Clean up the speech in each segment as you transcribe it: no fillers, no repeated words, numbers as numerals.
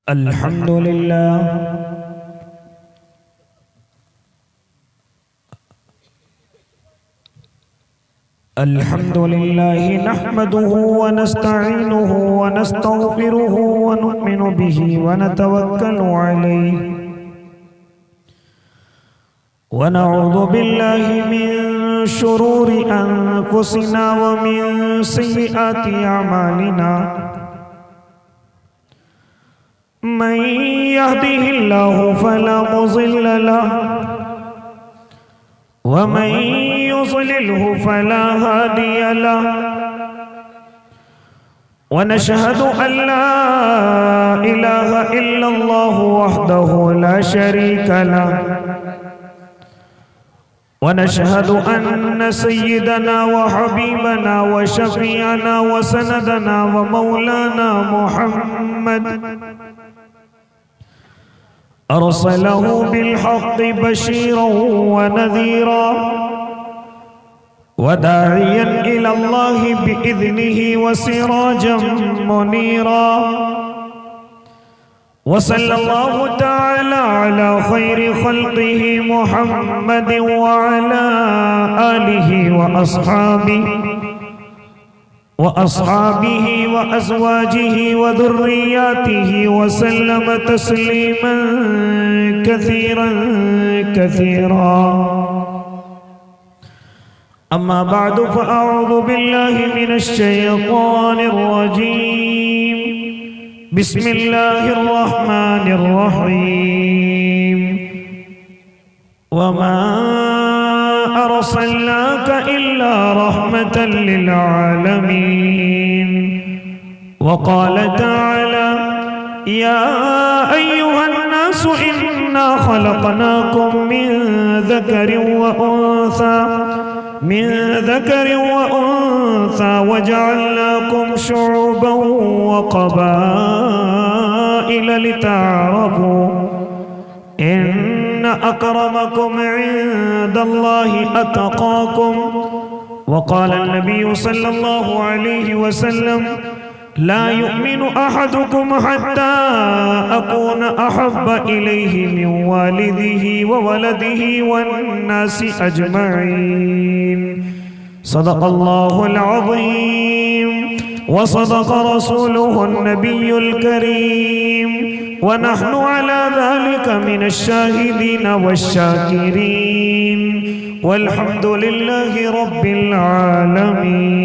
الحمد لله نحمده ونستعينه ونستغفره ونؤمن به ونتوكل عليه ونعوذ بالله من شرور أنفسنا ومن سيئات أعمالنا من يهده الله فلا مضل له ومن يضلله فلا هادي له ونشهد أن لا إله إلا الله وحده لا شريك له ونشهد أن سيدنا وحبيبنا وشفيعنا وسندنا ومولانا محمد أرسله بالحق بشيرا ونذيرا وداعيا إلى الله بإذنه وسراجا منيرا وصلى الله تعالى على خير خلقه محمد وعلى آله وأصحابه وأزواجه وذرياته وسلم تسليما كثيرا كثيرا أما بعد فأعوذ بالله من الشيطان الرجيم بسم الله الرحمن الرحيم وما أرسلناك إلا رحمة للعالمين وقال تعالى يا أيها الناس إنا خلقناكم من ذكر وأنثى وجعلناكم شعوبا وقبائل لتعارفوا إن أكرمكم عند الله أتقاكم وقال النبي صلى الله عليه وسلم لا يؤمن أحدكم حتى أكون أحب إليه من والده وولده والناس أجمعين صدق الله العظيم وصدق رسوله النبي الكريم ونحن على ذلك من الشاهدين والشاكرين والحمد لله رب العالمين.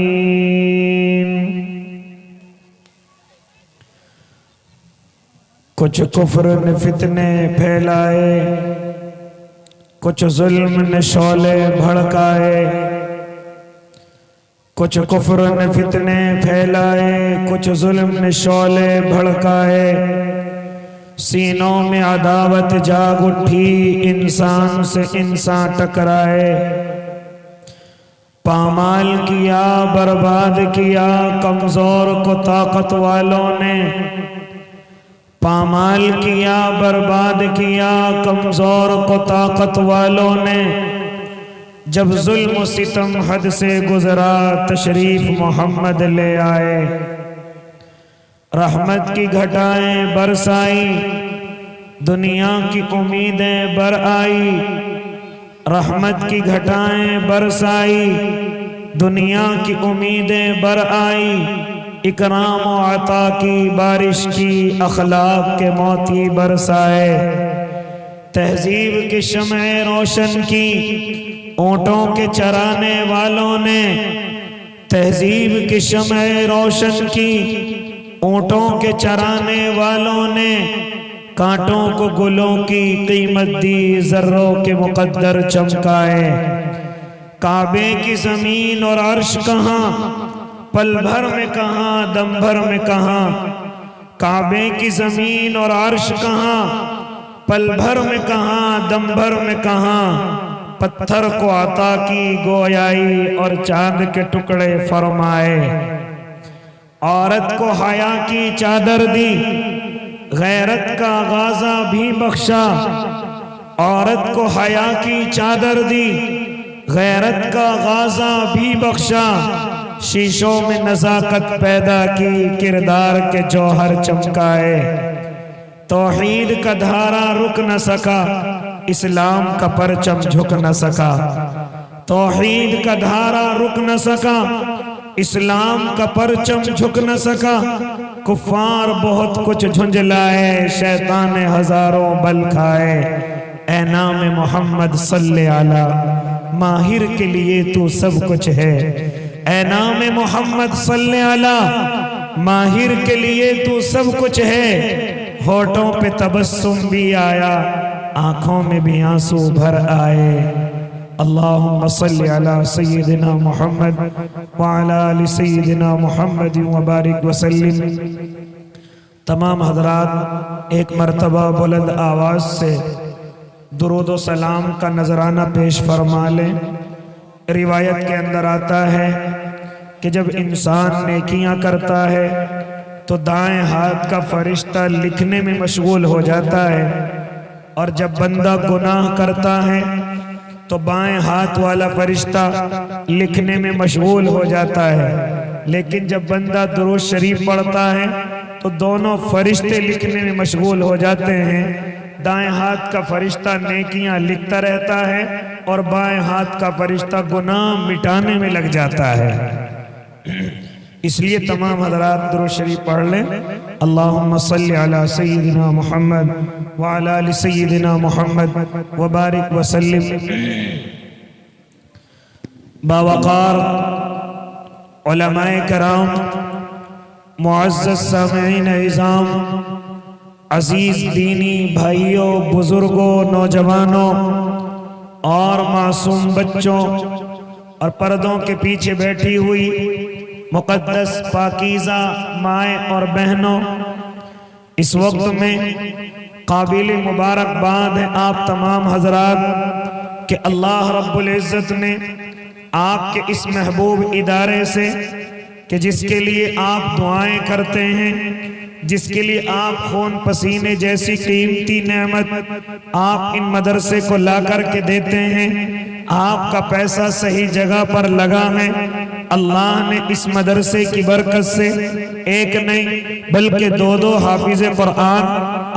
کچھ کفر نے فتنے پھیلائے، کچھ ظلم نے شعلے بھڑکائے، کچھ کفر نے فتنے پھیلائے، کچھ ظلم نے شعلے بھڑکائے، سینوں میں عداوت جاگ اٹھی، انسان سے انسان ٹکرائے، پامال کیا برباد کیا کمزور کو طاقت والوں نے، پامال کیا برباد کیا کمزور کو طاقت والوں نے، جب ظلم و ستم حد سے گزرا تشریف محمد لے آئے، رحمت کی گھٹائیں برسائی، دنیا کی امیدیں بر آئی، رحمت کی گھٹائیں برسائی، دنیا کی امیدیں بر آئی، اکرام و عطا کی بارش کی، اخلاق کے موتی برسائے، تہذیب کی شمع روشن کی اونٹوں کے چرانے والوں نے، تہذیب کی شمع روشن کی اونٹوں کے چرانے والوں نے، کانٹوں کو گلوں کی قیمت دی، ذروں کے مقدر چمکائے، کعبے کی زمین اور عرش کہاں، پل بھر میں کہاں، دم بھر میں کہاں، کعبے کی زمین اور عرش کہاں، پل بھر میں کہاں، دم بھر میں کہاں، پتھر کو عطا کی گویائی اور چاند کے ٹکڑے فرمائے، عورت کو حیا کی چادر دی، غیرت کا غازہ بھی بخشا، عورت کو حیا کی چادر دی، غیرت کا غازہ بھی بخشا، شیشوں میں نزاکت پیدا کی، کردار کے جوہر چمکائے، توحید کا دھارا رک نہ سکا، اسلام کا پرچم جھک نہ سکا۔ توحید کا دھارا رک نہ سکا، اسلام کا پرچم جھک نہ سکا۔ کفار بہت کچھ جھنجھلائے، شیطان ہزاروں بل کھائے۔ اے نام محمد صلی علی، ماہر کے لیے تو سب کچھ ہے۔ اے نام محمد صلی علی، ماہر کے لیے تو سب کچھ ہے۔ ہونٹوں پہ تبسم بھی آیا، آنکھوں میں بھی آنسو بھر آئے۔ اللہم صلی علی سیدنا محمد وعلی آل سیدنا محمد وبارک وسلم۔ تمام حضرات ایک مرتبہ بلند آواز سے درود و سلام کا نذرانہ پیش فرما لیں۔ روایت کے اندر آتا ہے کہ جب انسان نیکیاں کرتا ہے تو دائیں ہاتھ کا فرشتہ لکھنے میں مشغول ہو جاتا ہے، اور جب بندہ گناہ کرتا ہے تو بائیں ہاتھ والا فرشتہ لکھنے میں مشغول ہو جاتا ہے۔ لیکن جب بندہ درود شریف پڑھتا ہے تو دونوں فرشتے لکھنے میں مشغول ہو جاتے ہیں۔ دائیں ہاتھ کا فرشتہ نیکیاں لکھتا رہتا ہے اور بائیں ہاتھ کا فرشتہ گناہ مٹانے میں لگ جاتا ہے۔ اس لیے تمام حضرات درود شریف پڑھ لیں۔ اللہم صلی علی سیدنا محمد وعلی آل سیدنا محمد وبارک وسلم۔ باوقار علماء کرام، معزز سامعین عظام، عزیز دینی بھائیوں، بزرگوں، نوجوانوں اور معصوم بچوں اور پردوں کے پیچھے بیٹھی ہوئی مقدس پاکیزہ مائیں اور بہنوں، اس وقت میں قابل مبارکباد ہے آپ تمام حضرات کہ اللہ رب العزت نے آپ کے اس محبوب ادارے سے، کہ جس کے لیے آپ دعائیں کرتے ہیں، جس کے لیے آپ خون پسینے جیسی قیمتی نعمت آپ ان مدرسے کو لا کر کے دیتے ہیں، آپ کا پیسہ صحیح جگہ پر لگا ہے۔ اللہ نے اس مدرسے کی برکت سے ایک نہیں بلکہ دو حافظ قرآن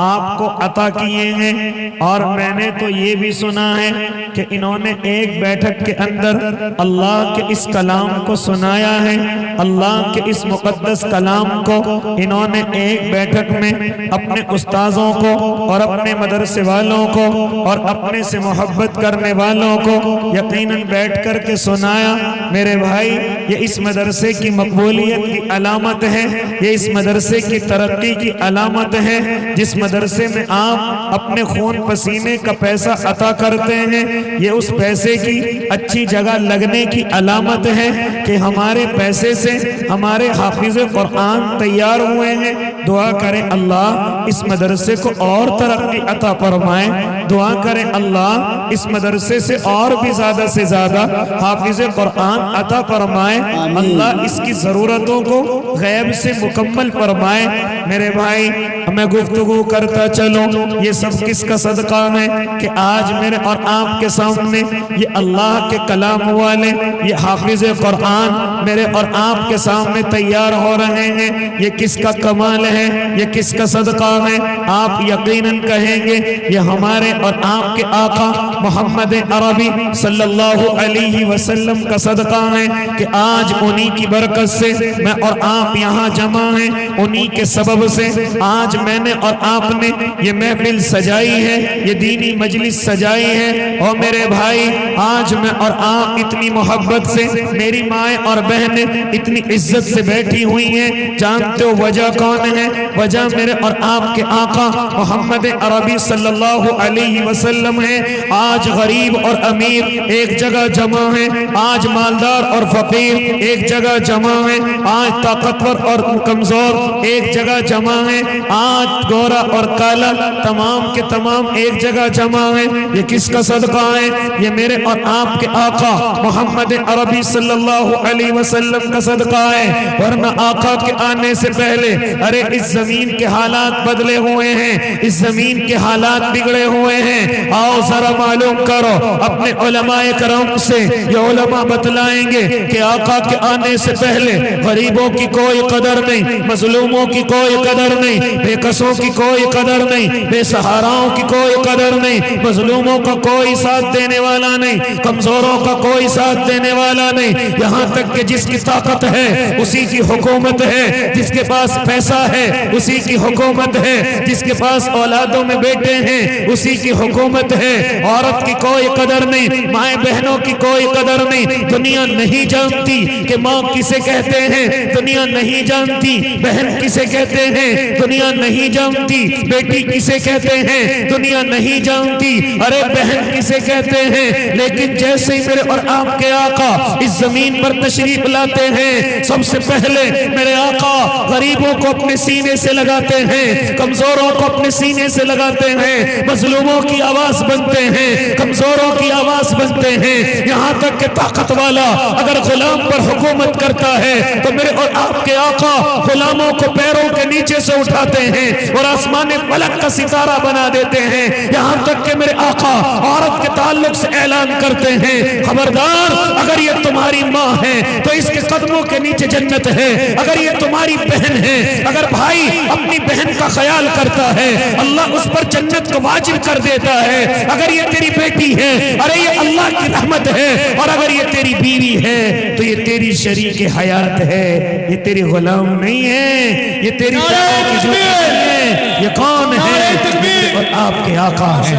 آپ کو عطا کیے ہیں، اور میں نے تو یہ بھی سنا ہے کہ انہوں نے ایک بیٹھک کے اندر اللہ کے اس کلام کو سنایا ہے۔ اللہ کے اس مقدس کلام کو انہوں نے ایک بیٹھک میں اپنے استاذوں کو اور اپنے مدرسے والوں کو اور اپنے سے محبت کرنے والوں کو یقیناً بیٹھ کر کے سنایا۔ میرے بھائی، یہ اس مدرسے کی مقبولیت کی علامت ہے، یہ اس مدرسے کی ترقی کی علامت ہے۔ جس مدرسے میں آپ اپنے خون پسینے کا پیسہ عطا کرتے ہیں، یہ اس پیسے کی اچھی جگہ لگنے کی علامت ہے کہ ہمارے پیسے سے ہمارے حافظ قرآن تیار ہوئے ہیں۔ دعا کریں اللہ اس مدرسے کو اور ترقی عطا فرمائے، دعا کریں اللہ اس مدرسے سے اور بھی زیادہ سے زیادہ حافظ قرآن عطا فرمائے، اللہ اس کی ضرورتوں کو غیب سے مکمل فرمائے۔ میرے بھائی، میں گفتگو کرتا چلوں، یہ سب کس کا صدقہ ہے کہ آج میرے اور آپ کے سامنے یہ اللہ کے کلام والے، یہ حافظ قرآن میرے اور آپ کے سامنے تیار ہو رہے ہیں۔ یہ کس کا کمال ہے، یہ کس کا صدقہ ہے؟ آپ یقیناً کہیں گے یہ ہمارے اور آپ کے آقا محمد عربی صلی اللہ علیہ وسلم کا صدقہ ہے کہ آج انہی کی برکت سے میں اور آپ یہاں جمع ہیں، انہی کے سبب سے آج میں نے اور آپ نے یہ محفل سجائی ہے، یہ دینی مجلس سجائی ہے۔ اور میرے بھائی، آج میں اور آپ اتنی محبت سے، میری مائیں اور بہنیں اتنی عزت سے بیٹھی ہوئی ہیں، جانتے ہو وجہ کون ہے؟ وجہ میرے اور آپ کے آقا محمد عربی صلی اللہ علیہ وسلم ہے۔ آج غریب اور امیر ایک جگہ جمع ہیں، آج مالدار اور فقیر ایک جگہ جمع ہیں، آج طاقتور اور کمزور ایک جگہ جمع ہیں، آج گورا اور کالا تمام کے تمام ایک جگہ جمع ہیں۔ یہ کس کا صدقہ ہے؟ یہ میرے اور آپ کے آقا محمد عربی صلی اللہ علیہ وسلم کا صدقہ ہے۔ ورنہ آقا کے آنے سے پہلے ارے اس زمین کے حالات بدلے ہوئے ہیں، اس زمین کے حالات بگڑے ہوئے ہیں۔ آؤ ذرا معلوم کرو اپنے علماء کرام سے، یہ علماء بتلائیں گے کہ آقا کے آنے سے پہلے غریبوں کی کوئی قدر نہیں، مظلوموں کی کوئی قدر نہیں، بے کسوں کی کوئی کوئی قدر نہیں، بے سہاراؤں کی کوئی قدر نہیں، مظلوموں کا کوئی ساتھ دینے والا نہیں، کمزوروں کا کوئی ساتھ دینے والا نہیں، یہاں تک کہ جس کی طاقت ہے اسی کی حکومت ہے، جس کے پاس پیسہ ہے اسی کی حکومت ہے، جس کے پاس اولادوں میں بیٹے ہیں اسی کی حکومت ہے۔ عورت کی کوئی قدر نہیں، مائیں بہنوں کی کوئی قدر نہیں، دنیا نہیں جانتی کہ ماں کسے کہتے ہیں، دنیا نہیں جانتی بہن کسے کہتے ہیں، دنیا نہیں جانتی بیٹی کسے کہتے ہیں، دنیا نہیں جانتی ارے بہن کسے کہتے ہیں، لیکن جیسے ہی میرے اور آپ کے آقا اس زمین پر تشریف لاتے ہیں، سب سے پہلے میرے آقا غریبوں کو اپنے سینے سے لگاتے ہیں، کمزوروں کو اپنے سینے سے لگاتے ہیں، مظلوموں کی آواز بنتے ہیں، کمزوروں کی آواز بنتے ہیں، یہاں تک کہ طاقت والا اگر غلام پر حکومت کرتا ہے تو میرے اور آپ کے آقا غلاموں کو پیروں کے نیچے سے اٹھاتے ہیں اور آسمان فلک کا ستارہ بنا دیتے ہیں، یہاں تک کہ میرے آقا عورت کے تعلق سے اعلان کرتے ہیں، خبردار اگر یہ تمہاری ماں ہے تو اس کے قدموں کے نیچے جنت ہے، اگر یہ تمہاری بہن ہے، اگر بھائی اپنی بہن کا خیال کرتا ہے اللہ اس پر جنت کو واجب کر دیتا ہے، اگر یہ تیری بیٹی ہے ارے یہ اللہ کی رحمت ہے، اور اگر یہ تیری بیوی ہے تو یہ تیری شریک حیات ہے، یہ تیری غلام نہیں ہے، یہ تیری پیروں کی جوتی نہیں ہے، یہ کون ہے؟ اور آپ کے آقا ہے۔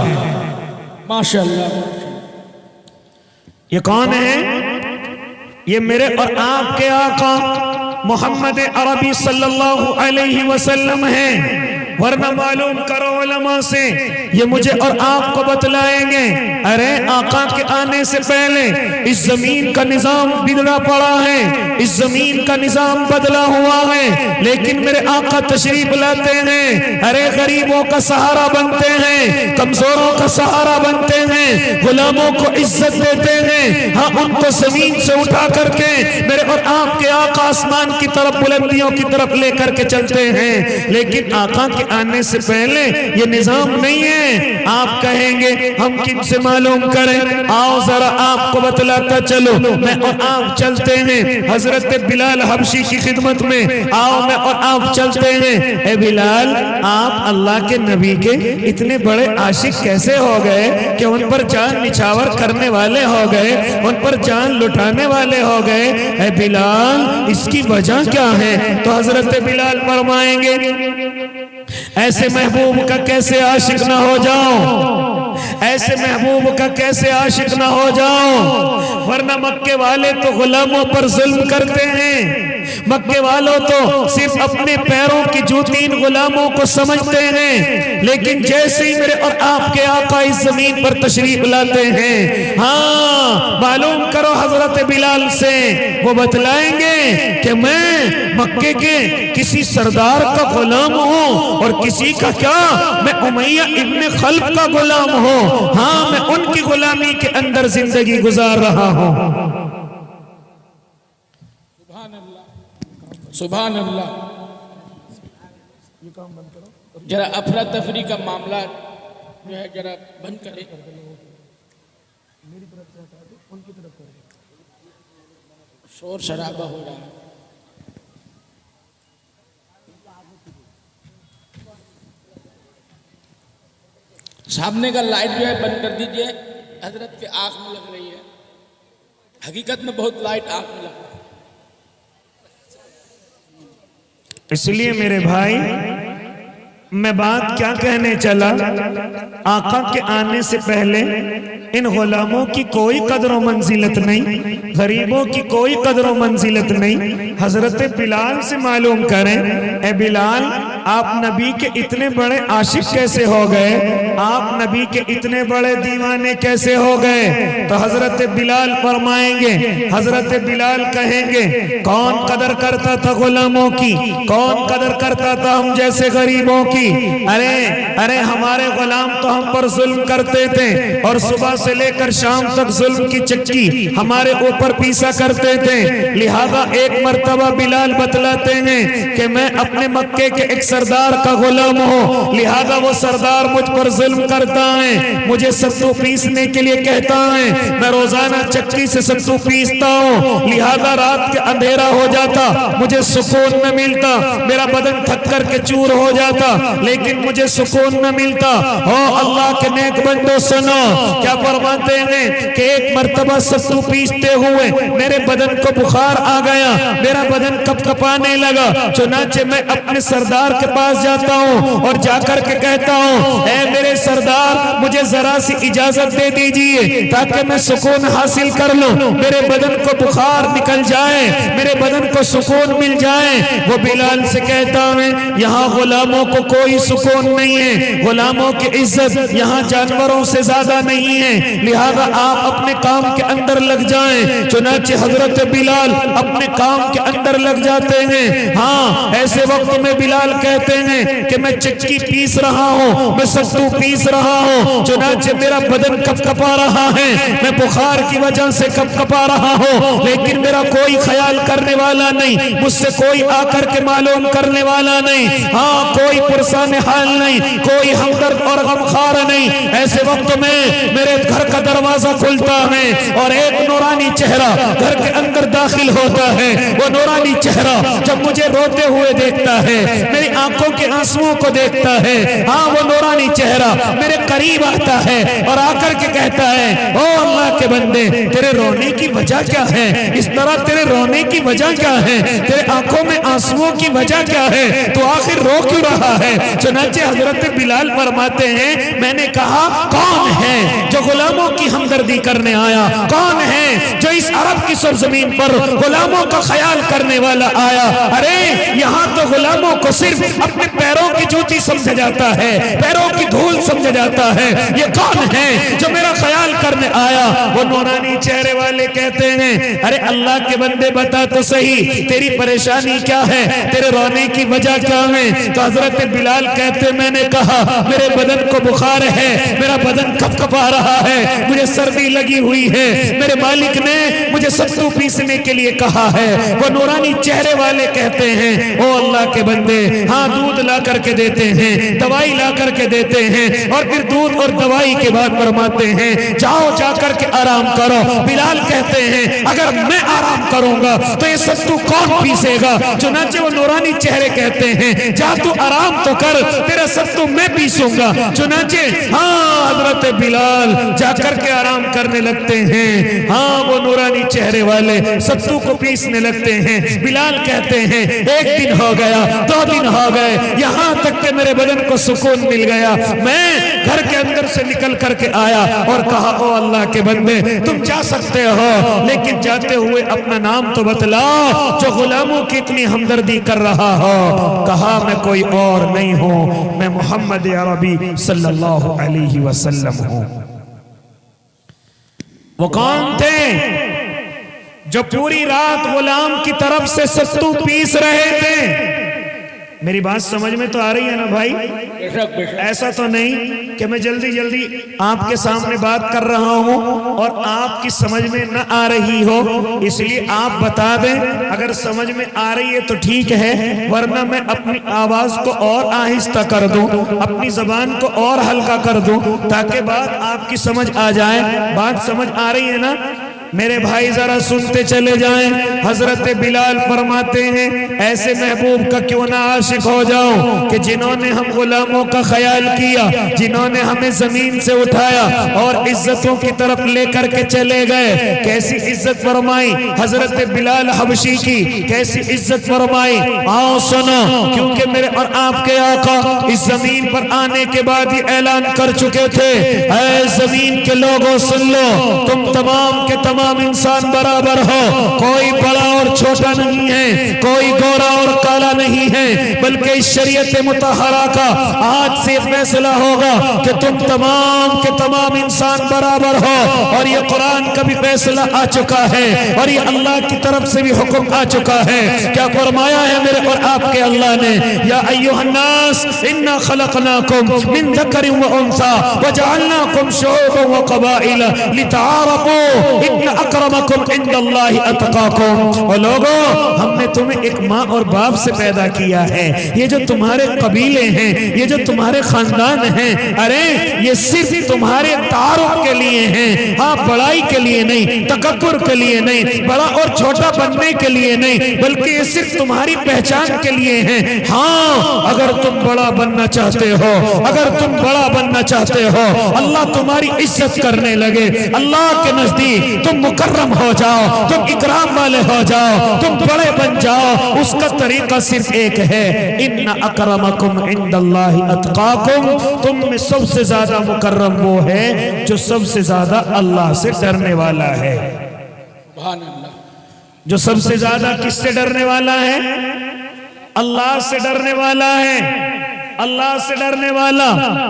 ماشاءاللہ یہ کون ہے؟ یہ میرے اور آپ کے آقا محمد عربی صلی اللہ علیہ وسلم ہیں، ورنہ معلوم کرو علماء سے، یہ مجھے اور آپ کو بتلائیں گے ارے آقا کے آنے سے پہلے اس زمین کا نظام بگڑا پڑا ہے، اس زمین کا نظام بدلا ہوا ہے، لیکن میرے آقا تشریف لاتے ہیں، ارے غریبوں کا سہارا بنتے ہیں، کمزوروں کا سہارا بنتے ہیں، غلاموں کو عزت دیتے ہیں، ہاں ان کو زمین سے اٹھا کر کے میرے اور آپ کے آقا آسمان کی طرف بلندیوں کی طرف لے کر کے چلتے ہیں، لیکن آقا کے آنے سے پہلے یہ نظام نہیں ہے۔ آپ کہیں گے ہم کن سے معلوم کریں؟ آؤ ذرا آپ کو بتلاتا چلو، میں اور آپ چلتے ہیں حضرت بلال حبشی کی خدمت میں، آؤ میں اور آپ چلتے ہیں۔ اے بلال، آپ اللہ کے نبی کے اتنے بڑے عاشق کیسے ہو گئے کہ ان پر جان نچھاور کرنے والے ہو گئے، ان پر جان لٹانے والے ہو گئے؟ اے بلال اس کی وجہ کیا ہے؟ تو حضرت بلال فرمائیں گے ایسے محبوب کا کیسے عاشق نہ ہو جاؤں، ایسے محبوب کا کیسے عاشق نہ ہو جاؤں، ورنہ مکے والے تو غلاموں پر ظلم کرتے ہیں، مکے والوں تو صرف اپنے پیروں کی جوتی ان غلاموں کو سمجھتے ہیں، لیکن جیسے ہی میرے اور آپ کے آقا اس زمین پر تشریف لاتے ہیں، ہاں معلوم کرو حضرت بلال سے، وہ بتلائیں گے کہ میں مکے کے کسی سردار کا غلام ہوں اور کسی کا کیا، میں امیہ ابن خلف کا غلام ہوں، ہاں میں ان کی غلامی کے اندر زندگی گزار رہا ہوں۔ سبحان اللہ۔ ذرا افراتفری کا معاملہ جو ہے ذرا بند کرے، شور شرابہ ہو رہا ہے۔ سامنے کا لائٹ جو ہے بند کر دیجئے، حضرت کے آنکھ میں لگ رہی ہے، حقیقت میں بہت لائٹ آنکھ میں لگ رہی ہے۔ اس لیے میرے بھائی میں بات کیا کہنے چلا، آقا کے آنے سے پہلے ان غلاموں کی کوئی قدر و منزلت نہیں، غریبوں کی کوئی قدر و منزلت نہیں۔ حضرت بلال سے معلوم کریں، اے بلال آپ نبی کے اتنے بڑے عاشق کیسے ہو گئے، آپ نبی کے اتنے بڑے دیوانے کیسے ہو گئے؟ تو حضرت بلال فرمائیں گے، حضرت بلال کہیں گے کون قدر کرتا تھا غلاموں کی، کون قدر کرتا تھا ہم جیسے غریبوں کی؟ ارے ہمارے غلام تو ہم پر ظلم کرتے تھے اور صبح سے لے کر شام تک ظلم کی چکی ہمارے اوپر پیسا کرتے تھے، لہذا ایک مرتبہ بلال بتلاتے ہیں کہ میں اپنے مکے کے ایک سردار کا غلام ہوں، لہذا وہ سردار مجھ پر ظلم کرتا ہے، مجھے ستو پیسنے کے لیے کہتا ہے، میں روزانہ چکی سے ستو پیستا ہوں، لہذا رات کے اندھیرا ہو جاتا، مجھے سکون نہ ملتا، میرا بدن تھک کر کے چور ہو جاتا، لیکن مجھے سکون نہ ملتا۔ او اللہ کے نیک بندو سنو، کیا فرماتے ہیں کہ ایک مرتبہ ستو پیستے ہوئے میرے بدن کو بخار آ گیا، میرا بدن کپ کپانے لگا۔ چنانچہ میں اپنے سردار کے پاس جاتا ہوں اور جا کر کے کہتا ہوں اے میرے سردار مجھے ذرا سی اجازت دے دیجئے تاکہ میں سکون حاصل کر لوں، میرے بدن کو بخار نکل جائے، میرے بدن کو سکون مل جائے۔ وہ بلال سے کہتا ہے یہاں غلاموں کو کوئی سکون نہیں ہے، غلاموں کی عزت یہاں جانوروں سے زیادہ نہیں ہے، لہذا آپ اپنے کام کے اندر لگ جائیں۔ چنانچہ حضرت بلال اپنے کام کے اندر لگ جاتے ہیں۔ ہاں ایسے وقت میں بلال کہتے ہیں کہ میں چکی پیس رہا ہوں، میں ستو پیس رہا ہوں، چنانچہ میرا بدن کپ کپا رہا ہے، میں بخار کی وجہ سے کپ کپا رہا ہوں، لیکن میرا کوئی خیال کرنے والا نہیں، مجھ سے کوئی آ کر کے معلوم کرنے والا نہیں، ہاں کوئی پرسان حال نہیں، کوئی ہمدرد اور غمخوار نہیں۔ ایسے وقت میں میرے گھر کا دروازہ کھلتا ہے اور ایک نورانی چہرہ گھر کے اندر داخل ہوتا ہے۔ وہ نورانی چہرہ جب مجھے روتے ہوئے دیکھتا ہے، میری آنکھوں کے آنسوؤں کو دیکھتا ہے، ہاں وہ نورانی چہرہ میرے قریب آتا ہے اور آ کر کے کہتا ہے او اللہ کے بندے تیرے رونے کی وجہ کیا ہے؟ اس طرح تیرے رونے کی وجہ کیا ہے؟ تیرے آنکھوں میں آنسوؤں کی وجہ کیا ہے؟ تو آخر رو کیوں رہا ہے؟ چنانچہ حضرت بلال فرماتے ہیں میں نے کہا کون ہے جو غلاموں کی ہمدردی کرنے آیا؟ کون ہے جو اس عرب کی سرزمین پر غلاموں کا خیال کرنے والا آیا؟ ارے یہاں تو غلاموں کو صرف اپنے پیروں کی جوتی سمجھا جاتا ہے، پیروں کی دھول سمجھا جاتا ہے، یہ کون ہے جو میرا خیال کرنے آیا؟ وہ نورانی چہرے والے کہتے ہیں ارے اللہ کے بندے بتا تو صحیح تیری پریشانی کیا ہے، تیرے رونے کی وجہ کیا ہے؟ تو حضرت بلال کہتے میں نے کہا میرے بدن کو بخار ہے، میرا بدن کپ کپا رہا ہے، مجھے سردی لگی ہوئی ہے، میرے مالک نے مجھے ستو پیسنے کے لیے کہا ہے۔ وہ نورانی چہرے والے کہتے ہیں او اللہ کے بندے ہاں دودھ لا کر کے دیتے ہیں، دوائی لا کر کے دیتے ہیں، اور پھر دودھ اور دوائی کے بعد فرماتے ہیں جاؤ جا کر کے آرام کرو۔ بلال کہتے ہیں اگر میں آرام کروں گا تو یہ ستو کون پیسے گا؟ چنانچہ وہ نورانی چہرے کہتے ہیں جا تو آرام تو کر، تیرا ستو میں پیسوں گا۔ چنانچہ ہاں حضرت بلال جا کر کے آرام کرنے لگتے ہیں، ہاں وہ نورانی چہرے والے ستو کو پیسنے لگتے ہیں۔ بلال کہتے ہیں ایک دن ہو گیا، 2 دن ہو گئے، یہاں تک کہ میرے بدن کو سکون مل گیا، میں گھر کے اندر سے نکل کر کے آیا اور کہا او اللہ کے بندے تم جا سکتے ہو لیکن جاتے ہوئے اپنا نام تو بتلاؤ جو غلاموں کی اتنی ہمدردی کر رہا ہو۔ کہا میں کوئی اور نہیں ہوں، میں محمد عربی صلی اللہ علیہ وسلم ہوں۔ وہ کون تھے جو پوری رات غلام کی طرف سے ستو پیس رہے تھے؟ میری بات سمجھ میں تو آ رہی ہے نا بھائی؟ ایسا تو نہیں کہ میں جلدی جلدی آپ کے سامنے بات کر رہا ہوں اور آپ کی سمجھ میں نہ آ رہی ہو، اس لیے آپ بتا دیں، اگر سمجھ میں آ رہی ہے تو ٹھیک ہے، ورنہ میں اپنی آواز کو اور آہستہ کر دوں، اپنی زبان کو اور ہلکا کر دوں تاکہ بات آپ کی سمجھ آ جائے۔ بات سمجھ آ رہی ہے نا؟ میرے بھائی ذرا سنتے چلے جائیں۔ حضرت بلال فرماتے ہیں ایسے محبوب کا کیوں نہ عاشق ہو جاؤں کہ جنہوں نے ہم غلاموں کا خیال کیا، جنہوں نے ہمیں زمین سے اٹھایا اور عزتوں کی طرف لے کر کے چلے گئے۔ کیسی عزت فرمائی حضرت بلال حبشی کی، کیسی عزت فرمائی۔ آؤ سنو، کیونکہ میرے اور آپ کے آقا اس زمین پر آنے کے بعد یہ اعلان کر چکے تھے اے زمین کے لوگوں سن لو، تم تمام کے تمام انسان برابر ہو، کوئی بڑا اور چھوٹا نہیں ہے، کوئی گورا اور کالا نہیں ہے، بلکہ اس شریعت مطہرہ کا آج سے فیصلہ ہوگا کہ تم تمام کے تمام انسان برابر ہو۔ اور یہ قرآن کا بھی فیصلہ آ چکا ہے اور یہ اللہ کی طرف سے بھی حکم آ چکا ہے۔ کیا فرمایا ہے میرے اور آپ کے اللہ نے؟ یا ایھا الناس انا خلقناکم من ذکر و انثی وجعلناکم شعوبا وقبائل لتعارفوا ان اکرمکم عند اللہ اتقاکم، اور لوگوں ہم نے تمہیں ایک ماں اور باپ سے پیدا کیا ہے، یہ جو تمہارے قبیلے ہیں، یہ جو تمہارے خاندان ہیں، ارے یہ صرف تمہارے تعارف کے لیے ہیں، ہاں بڑائی کے لیے نہیں، تکبر کے لیے نہیں، بڑا اور چھوٹا بننے کے لیے نہیں، بلکہ یہ صرف تمہاری پہچان کے لیے ہیں۔ ہاں اگر تم بڑا بننا چاہتے ہو، اگر تم بڑا بننا چاہتے ہو، اللہ تمہاری عزت کرنے لگے، اللہ کے نزدیک تم مکرم ہو جاؤ، تم اکرام والے ہو جاؤ، تم بڑے بن جاؤ، اس کا طریقہ صرف ایک ہے، ان اکرمکم عند اللہ اتقاکم، تم میں سب سے زیادہ مکرم وہ ہے جو سب سے زیادہ اللہ سے ڈرنے والا ہے۔ سبحان اللہ۔ جو سب سے زیادہ کس سے ڈرنے والا ہے؟ اللہ سے ڈرنے والا ہے۔ اللہ سے ڈرنے والا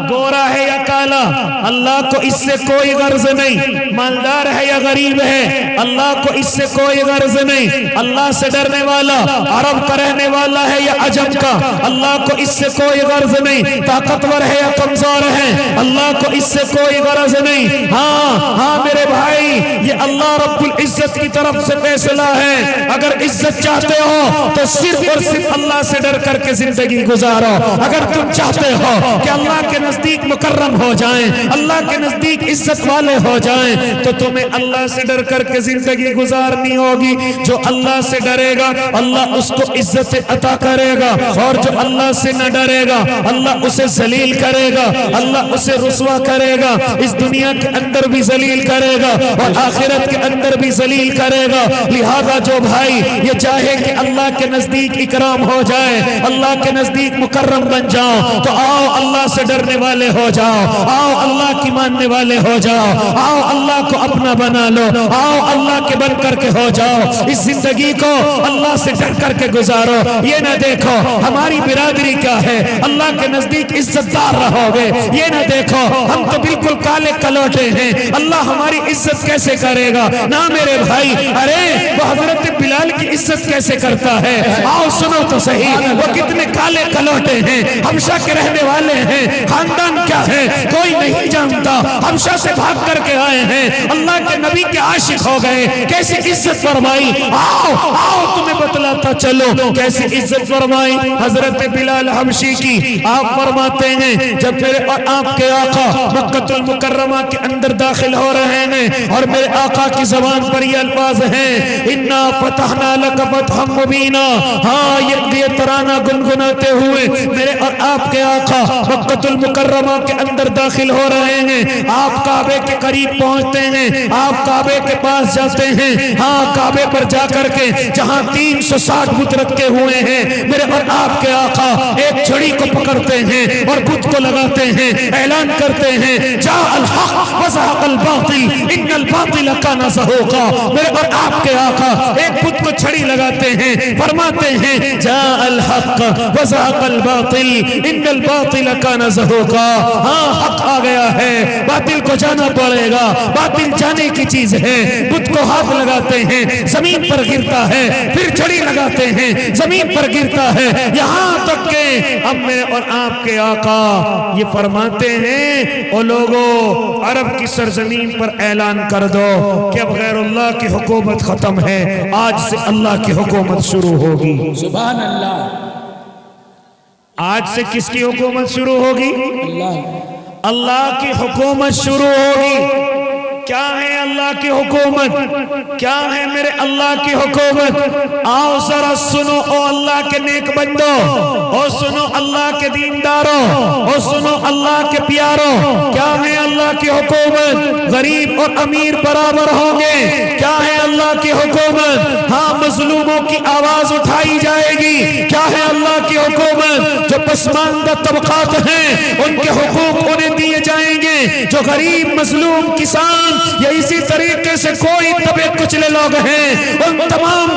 گورا ہے یا کالا، اللہ کو اس سے کوئی غرض نہیں، مالدار ہے یا غریب ہے، اللہ کو اس سے کوئی غرض نہیں۔ اللہ سے ڈرنے والا عرب کا رہنے والا ہے یا عجم کا، اللہ کو اس سے کوئی غرض نہیں۔ طاقتور ہے یا کمزور ہے، اللہ کو اس سے کوئی غرض نہیں۔ ہاں میرے بھائی، یہ اللہ رب العزت کی طرف سے فیصلہ ہے، اگر عزت چاہتے ہو تو صرف اور صرف اللہ سے ڈر کر کے زندگی گزارو۔ اگر تم چاہتے ہو کہ اللہ کے نزدیک مکرم ہو جائیں، اللہ کے نزدیک عزت والے ہو جائیں، تو تمہیں اللہ سے ڈر کر کے زندگی گزارنی ہوگی۔ جو اللہ سے ڈرے گا اللہ اس کو عزت عطا کرے گا، اور جو اللہ سے نہ ڈرے گا اللہ اسے ذلیل کرے گا، اللہ اسے رسوا کرے گا، اس دنیا کے اندر بھی ذلیل کرے گا اور آخرت کے اندر بھی ذلیل کرے گا۔ لہذا جو بھائی یہ چاہے کہ اللہ کے نزدیک اکرام ہو جائے، اللہ کے نزدیک مکرم بن جاؤ، تو آؤ اللہ سے ڈرنے والے ہو جاؤ، آؤ اللہ کی ماننے والے ہو جاؤ، آؤ اللہ کو اپنا بنا لو، آؤ اللہ کے بن کر کے ہو جاؤ۔ اس زندگی کو اللہ سے ڈر کر کے گزارو، یہ نہ دیکھو ہماری برادری کیا ہے، اللہ کے نزدیک عزت دار رہو گے، یہ نہ دیکھو ہم تو بالکل کالے کلوٹے ہیں، اللہ ہماری عزت کیسے کرے گا۔ نہ میرے بھائی، ارے وہ حضرت بلال کی عزت کیسے کرتا ہے، آؤ سنو تو صحیح، وہ کتنے کالے کلوٹے ہیں، حبشہ کے رہنے والے ہیں، خاندان کیا ہے کوئی نہیں جانتا، حبشہ سے بھاگ کر کے آئے ہیں، اللہ کے نبی کے عاشق ہو گئے، کیسے عزت فرمائی، آؤ تمہیں بتلاتا چلو کیسے عزت فرمائی حضرت بلال حبشی کی۔ آپ فرماتے ہیں جب میرے اور آپ کے آقا مکہ المکرمہ کے اندر داخل ہو رہے ہیں اور میرے آقا کی زبان پر یہ الفاظ ہیں، انا فتحنا لک فتحا مبینا، ہاں یہ ترانہ گنگناتے ہوئے میرے اور آپ کے آقا مکہ المکرمہ کے اندر داخل ہو رہے ہیں، آپ کعبے کے قریب پہنچتے ہیں، آپ کعبے کے پاس جاتے ہیں، ہاں کعبے پر جا کر کے جہاں 360 بت رکھے ہوئے ہیں، میرے اور آپ کے آقا ایک چھڑی کو پکڑتے ہیں اور بت کو لگاتے ہیں، اعلان کرتے ہیں جاء الحق وزهق الباطل ان الباطل کان زهوقا۔ میرے اور آپ کے آقا ایک بت کو چھڑی لگاتے ہیں، فرماتے ہیں جاء الحق وزهق الباطل ان الباطل کان زهوقا، ہاں حق آ گیا ہے، باطل کو جانا پڑے گا، باطل جانے کی چیز ہے۔ بت کو ہاتھ لگاتے ہیں زمین پر گرتا ہے، پھر چھڑی لگاتے ہیں زمین پر گرتا ہے، یہاں تک کہ اب میرے اور آپ کے آقا یہ فرماتے ہیں او لوگوں عرب کی سرزمین پر اعلان کر دو کہ اب غیر اللہ کی حکومت ختم ہے، آج سے اللہ کی حکومت شروع ہوگی۔ سبحان اللہ۔ آج سے کس کی حکومت شروع ہوگی؟ اللہ اللہ کی حکومت شروع ہوگی۔ کیا ہے اللہ کی حکومت؟ کیا ہے میرے اللہ کی حکومت؟ آؤ ذرا سنو او اللہ کے نیک بندو، او سنو اللہ کے دینداروں، او سنو اللہ کے پیاروں، کیا ہے اللہ کی حکومت؟ غریب اور امیر برابر ہوں گے۔ کیا ہے اللہ کی حکومت؟ ہاں مظلوموں کی آواز اٹھائی جائے گی۔ کیا ہے اللہ کی حکومت؟ جو پسماندہ طبقات ہیں ان کے حقوق انہیں دیے جائیں گے، جو غریب مظلوم کسان یا اسی طریقے سے کوئی طبع کچلے لوگ ہیں ان تمام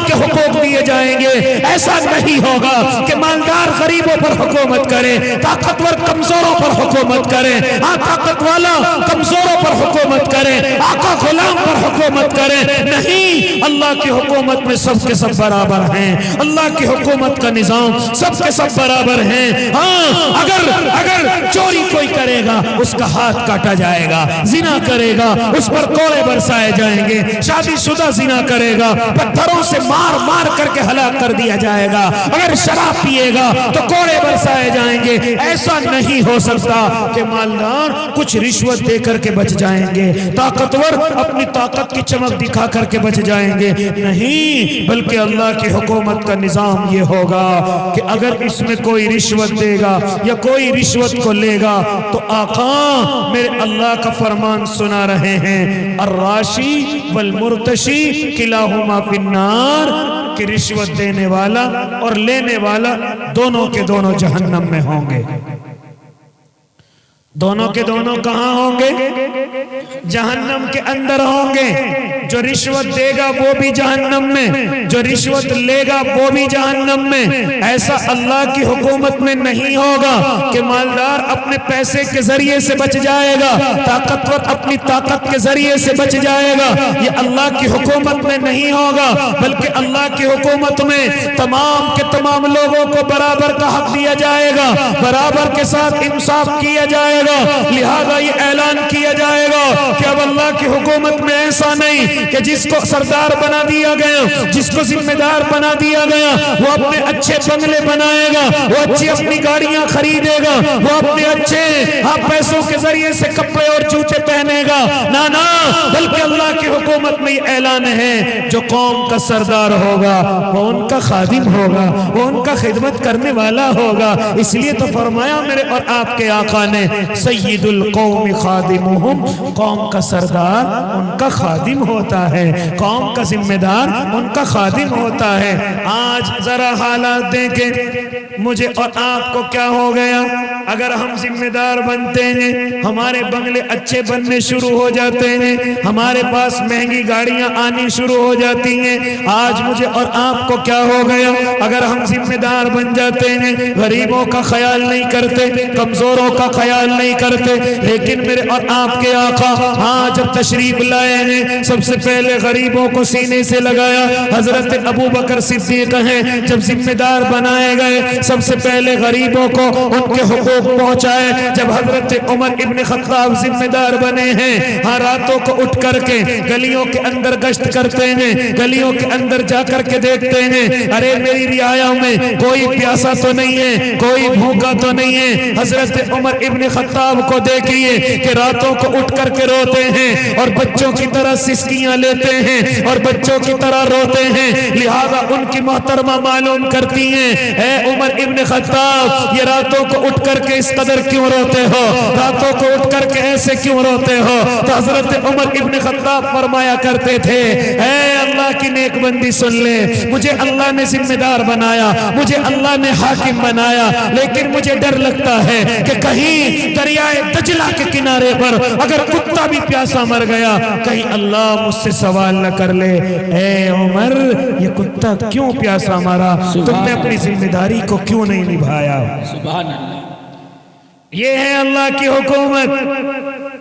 کے حقوق دیے جائیں گے۔ ایسا نہیں ہوگا کہ مالدار غریبوں پر حکومت کرے، طاقتور کمزوروں پر حکومت کرے، طاقت والا کمزوروں پر حکومت کرے، آقا غلام پر حکومت کرے، نہیں، اللہ کی حکومت میں سب کے سب برابر ہیں، اللہ کی حکومت کا نظام سب کے سب برابر ہیں۔ ہاں اگر چوری کوئی کرے گا اس کا ہاتھ کاٹا جائے گا، زنا کرے گا اس پر کوڑے برسائے جائیں گے، شادی شدہ زنا کرے گا پتھروں سے مار مار کر کے ہلاک کر دیا جائے گا، اگر شراب پیے گا تو کوڑے برسائے جائیں گے۔ ایسا نہیں ہو سکتا کہ مالدار کچھ رشوت دے کر کے بچ جائیں گے، طاقتور اپنی طاقت کی چمک دکھا کر کے بچ جائیں گے، نہیں، بلکہ اللہ کی حکومت کا نظام یہ ہوگا کہ اگر اس میں کوئی رشوت دے گا یا کوئی رشوت کو لے گا تو آقا میرے اللہ کا فرمان سنا رہے ہیں، الراشی والمرتشی کلاہما فی النار، کہ رشوت دینے والا اور لینے والا دونوں کے دونوں جہنم میں ہوں گے۔ دونوں کے دونوں کہاں ہوں گے؟ جہنم کے اندر ہوں گے۔ جو رشوت دے گا وہ بھی جہنم میں، جو رشوت لے گا وہ بھی جہنم میں۔ ایسا اللہ کی حکومت میں نہیں ہوگا کہ مالدار اپنے پیسے کے ذریعے سے بچ جائے گا، طاقتور اپنی طاقت کے ذریعے سے بچ جائے گا، یہ اللہ کی حکومت میں نہیں ہوگا، بلکہ اللہ کی حکومت میں تمام کے تمام لوگوں کو برابر کا حق دیا جائے گا، برابر کے ساتھ انصاف کیا جائے گا۔ لہذا یہ اعلان کیا جائے گا کہ اب اللہ کی حکومت میں ایسا نہیں کہ جس کو سردار بنا دیا گیا، جس کو ذمہ دار بنا دیا گیا وہ اپنے اچھے بنگلے بنائے گا، وہ اچھی اپنی گاڑیاں خریدے گا، وہ اپنے اچھے پیسوں کے ذریعے سے کپڑے اور جوتے پہنے گا، نہ، بلکہ اللہ کی حکومت میں یہ اعلان ہے جو قوم کا سردار ہوگا وہ ان کا خادم ہوگا، وہ ان کا خدمت کرنے والا ہوگا۔ اس لیے تو فرمایا میرے اور آپ کے آقا نے، سید القوم خادمہم، قوم کا سردار ان کا خادم ہوتا ہے، قوم کا ذمہ دار ان کا خادم ہوتا ہے۔ آج ذرا حالات دیکھیں، مجھے اور آپ کو کیا ہو گیا؟ اگر ہم ذمہ دار بنتے ہیں ہمارے بنگلے اچھے بننے شروع ہو جاتے ہیں، ہمارے پاس مہنگی گاڑیاں آنی شروع ہو جاتی ہیں۔ آج مجھے اور آپ کو کیا ہو گیا؟ اگر ہم ذمہ دار بن جاتے ہیں غریبوں کا خیال نہیں کرتے، کمزوروں کا خیال نہیں کرتے، لیکن میرے اور آپ کے آقا جب تشریف لائے ہیں سب سے پہلے غریبوں کو سینے سے لگایا۔ حضرت ابو بکر صدیق ہیں جب ذمہ دار بنائے گئے سب سے پہلے غریبوں کو ان کے حقوق پہنچائے۔ جب حضرت عمر ابن خطاب ذمہ دار بنے ہیں راتوں کو اٹھ کر کے گلیوں کے اندر گشت کرتے ہیں، گلیوں کے اندر جا کر کے دیکھتے ہیں ارے میری رعایا میں کوئی پیاسا تو نہیں ہے، کوئی بھوکا تو نہیں ہے۔ حضرت عمر ابن خطاب کو دیکھیے کہ راتوں کو اٹھ کر کے روتے ہیں اور بچوں کی طرح سسکیاں لیتے ہیں اور بچوں کی طرح روتے ہیں۔ لہذا ان کی محترمہ معلوم کرتی ہیں اے عمر ابن خطاب یہ راتوں کو اٹھ کر کے اس قدر کیوں روتے ہو، راتوں کو اٹھ کر کے ایسے کیوں روتے ہو؟ تو حضرت عمر ابن خطاب فرمایا کرتے تھے اے اللہ کی نیک بندی سن لے، مجھے اللہ نے ذمہ دار بنایا، مجھے اللہ نے حاکم بنایا، لیکن مجھے ڈر لگتا ہے کہ کہیں دریائے دجلہ کے کنارے پر اگر کتا بھی پیاسا مر گیا کہیں اللہ مجھ سے سوال نہ کر لے اے عمر یہ کتا کیوں پیاسا مرا، تم نے اپنی ذمہ داری کو کیوں نہیں نبھایا؟ سبحان اللہ۔ یہ ہے اللہ کی حکومت۔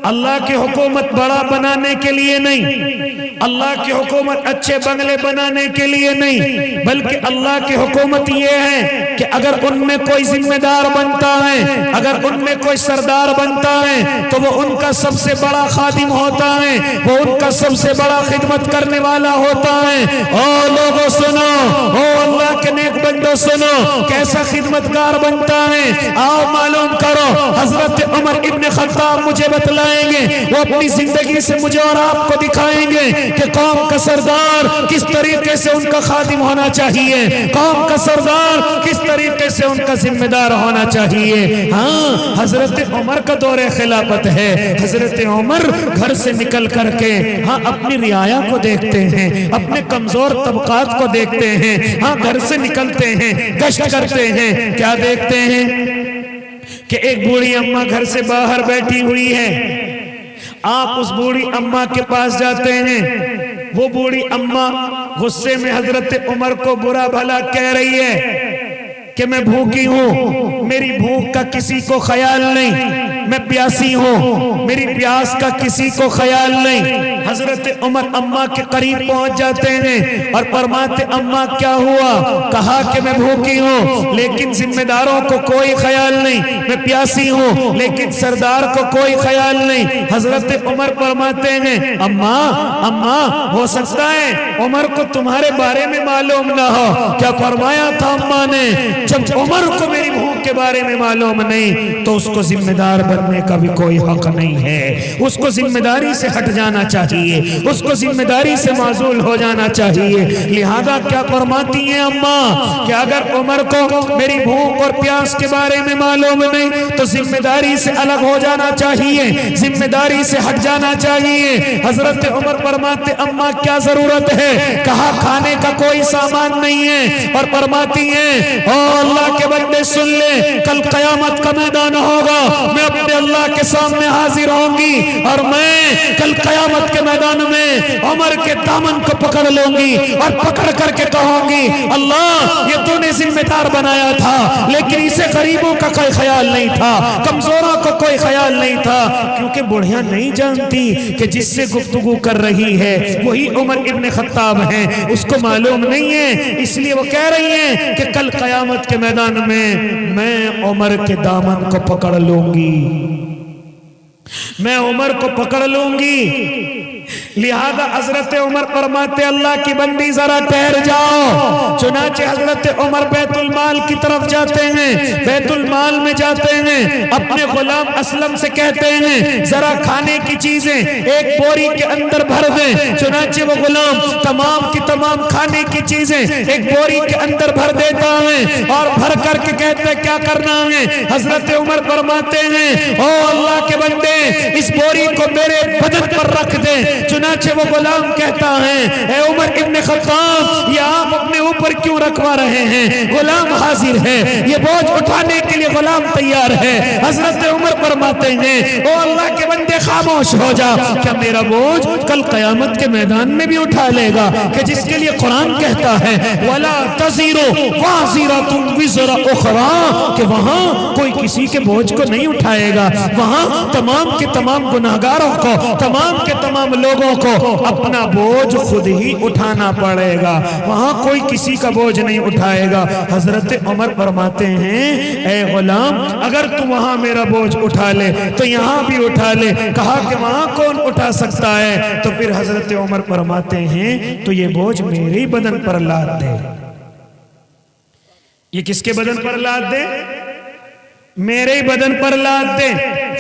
اللہ کی حکومت بڑا بنانے کے لیے نہیں، اللہ کی حکومت اچھے بنگلے بنانے کے لیے نہیں، بلکہ اللہ کی حکومت یہ ہے کہ اگر ان میں کوئی ذمہ دار بنتا ہے، اگر ان میں کوئی سردار بنتا ہے تو وہ ان کا سب سے بڑا خادم ہوتا ہے، وہ ان کا سب سے بڑا خدمت کرنے والا ہوتا ہے۔ او لوگوں سنو، او اللہ کے نیک بندوں سنو، کیسا خدمتگار بنتا ہے؟ آؤ معلوم کرو۔ حضرت عمر ابن خطاب مجھے بتلائیں گے، وہ اپنی زندگی سے مجھے اور آپ کو دکھائیں گے کہ قوم کا سردار کس طریقے سے ان کا خادم ہونا چاہیے، قوم کا سردار کس طریقے سے ان کا ذمہ دار ہونا چاہیے۔ حضرت عمر کا دور خلافت ہے، حضرت عمر گھر سے نکل کر کے اپنی رعایا کو دیکھتے ہیں، اپنے کمزور طبقات کو دیکھتے ہیں، گھر سے نکلتے ہیں، گشت کرتے ہیں، کیا دیکھتے ہیں کہ ایک بوڑھی اماں گھر سے باہر بیٹھی ہوئی ہے۔ آپ اس بوڑھی اماں کے پاس جاتے ہیں، وہ بوڑھی اماں غصے میں حضرت عمر کو برا بھلا کہہ رہی ہے کہ میں بھوکی ہوں، میری بھوک کا کسی کو خیال نہیں، میں پیاسی ہوں، میری پیاس کا کسی کو خیال نہیں۔ حضرت عمر اماں کے قریب پہنچ جاتے ہیں اور فرماتے اماں کیا ہوا؟ کہا کہ میں بھوکی ہوں لیکن ذمہ داروں کو کوئی خیال نہیں، میں پیاسی ہوں لیکن سردار کو کوئی خیال نہیں۔ حضرت عمر فرماتے ہیں اماں ہو سکتا ہے عمر کو تمہارے بارے میں معلوم نہ ہو۔ کیا فرمایا تھا اماں نے؟ جب عمر کو میری بھوک کے بارے میں معلوم نہیں تو اس کو ذمہ دار بننے کا بھی کوئی حق نہیں ہے، اس کو ذمہ داری سے ہٹ جانا چاہیے، اس کو ذمہ داری سے معزول ہو جانا چاہیے۔ لہذا کیا فرماتی ہیں اماں کہ اگر عمر کو میری بھوک اور پیاس کے بارے میں معلوم نہیں تو ذمہ داری سے الگ ہو جانا چاہیے، ذمہ داری سے ہٹ جانا چاہیے۔ حضرت عمر فرماتے اماں کیا ضرورت ہے؟ کہا کھانے کا کوئی سامان نہیں ہے، اور فرماتی ہیں او اللہ کے بندے سن لے، کل قیامت کا میدان ہوگا، میں اپنے اللہ کے سامنے حاضر ہوں گی اور میں کل قیامت کے میدان میں عمر کے دامن کو پکڑ لوں گی اور پکڑ کر کے کہوں گی اللہ یہ تو نے ذمہ دار بنایا تھا لیکن اسے غریبوں کا کوئی خیال نہیں تھا، کمزوروں کو کوئی خیال نہیں تھا، کیونکہ بڑھیاں نہیں جانتی کہ جس سے گفتگو کر رہی ہے وہی عمر ابن خطاب ہیں، اس کو معلوم نہیں ہے، اس لیے وہ کہہ رہی ہیں کہ کل قیامت کے میدان میں عمر کے دامن کو پکڑ لوں گی، میں عمر کو پکڑ لوں گی۔ لہذا حضرت عمر فرماتے اللہ کی بندی ذرا ٹھہر جاؤ۔ چنانچہ حضرت عمر بیت المال کی طرف جاتے ہیں، بیت المال میں جاتے ہیں، اپنے غلام اسلم سے کہتے ہیں ذرا کھانے کی چیزیں ایک بوری کے اندر بھر دیں۔ چنانچہ وہ غلام تمام کی تمام کھانے کی چیزیں ایک بوری کے اندر بھر دیتا ہے اور بھر کر کے کہتے ہیں کیا کرنا ہے؟ حضرت عمر فرماتے ہیں او اللہ کے بندے اس بوری کو میرے بدن پر رکھ دے۔ چنانچہ وہ غلام کہتا ہے اے عمر ابن خطاب یہ آپ اپنے اوپر کیوں رکھوا رہے ہیں؟ غلام حاضر ہے، یہ بوجھ اٹھانے کے لیے غلام تیار ہے۔ حضرت عمر فرماتے ہیں او اللہ کے بندے خاموش ہو جا، کیا میرا بوجھ کل قیامت کے میدان میں بھی اٹھا لے گا کہ جس کے لیے قرآن کہتا ہے وَلَا تَزِرُ وَازِرَةٌ وِزْرَ أُخْرَىٰ کہ وہاں کوئی کسی کے بوجھ کو نہیں اٹھائے گا، وہاں تمام کے تمام گناہگاروں کو، تمام کے تمام لوگوں کو اپنا بوجھ خود ہی اٹھانا پڑے گا، وہاں کوئی کسی کا بوجھ نہیں اٹھائے گا۔ حضرت عمر فرماتے ہیں اے غلام اگر تو وہاں میرا بوجھ اٹھا لے تو یہاں بھی اٹھا لے۔ کہا کہ وہاں کون اٹھا سکتا ہے؟ تو پھر حضرت عمر فرماتے ہیں تو یہ بوجھ میرے ہی بدن پر لاد دے۔ یہ کس کے بدن پر لاد دے؟ میرے ہی بدن پر لاد دے۔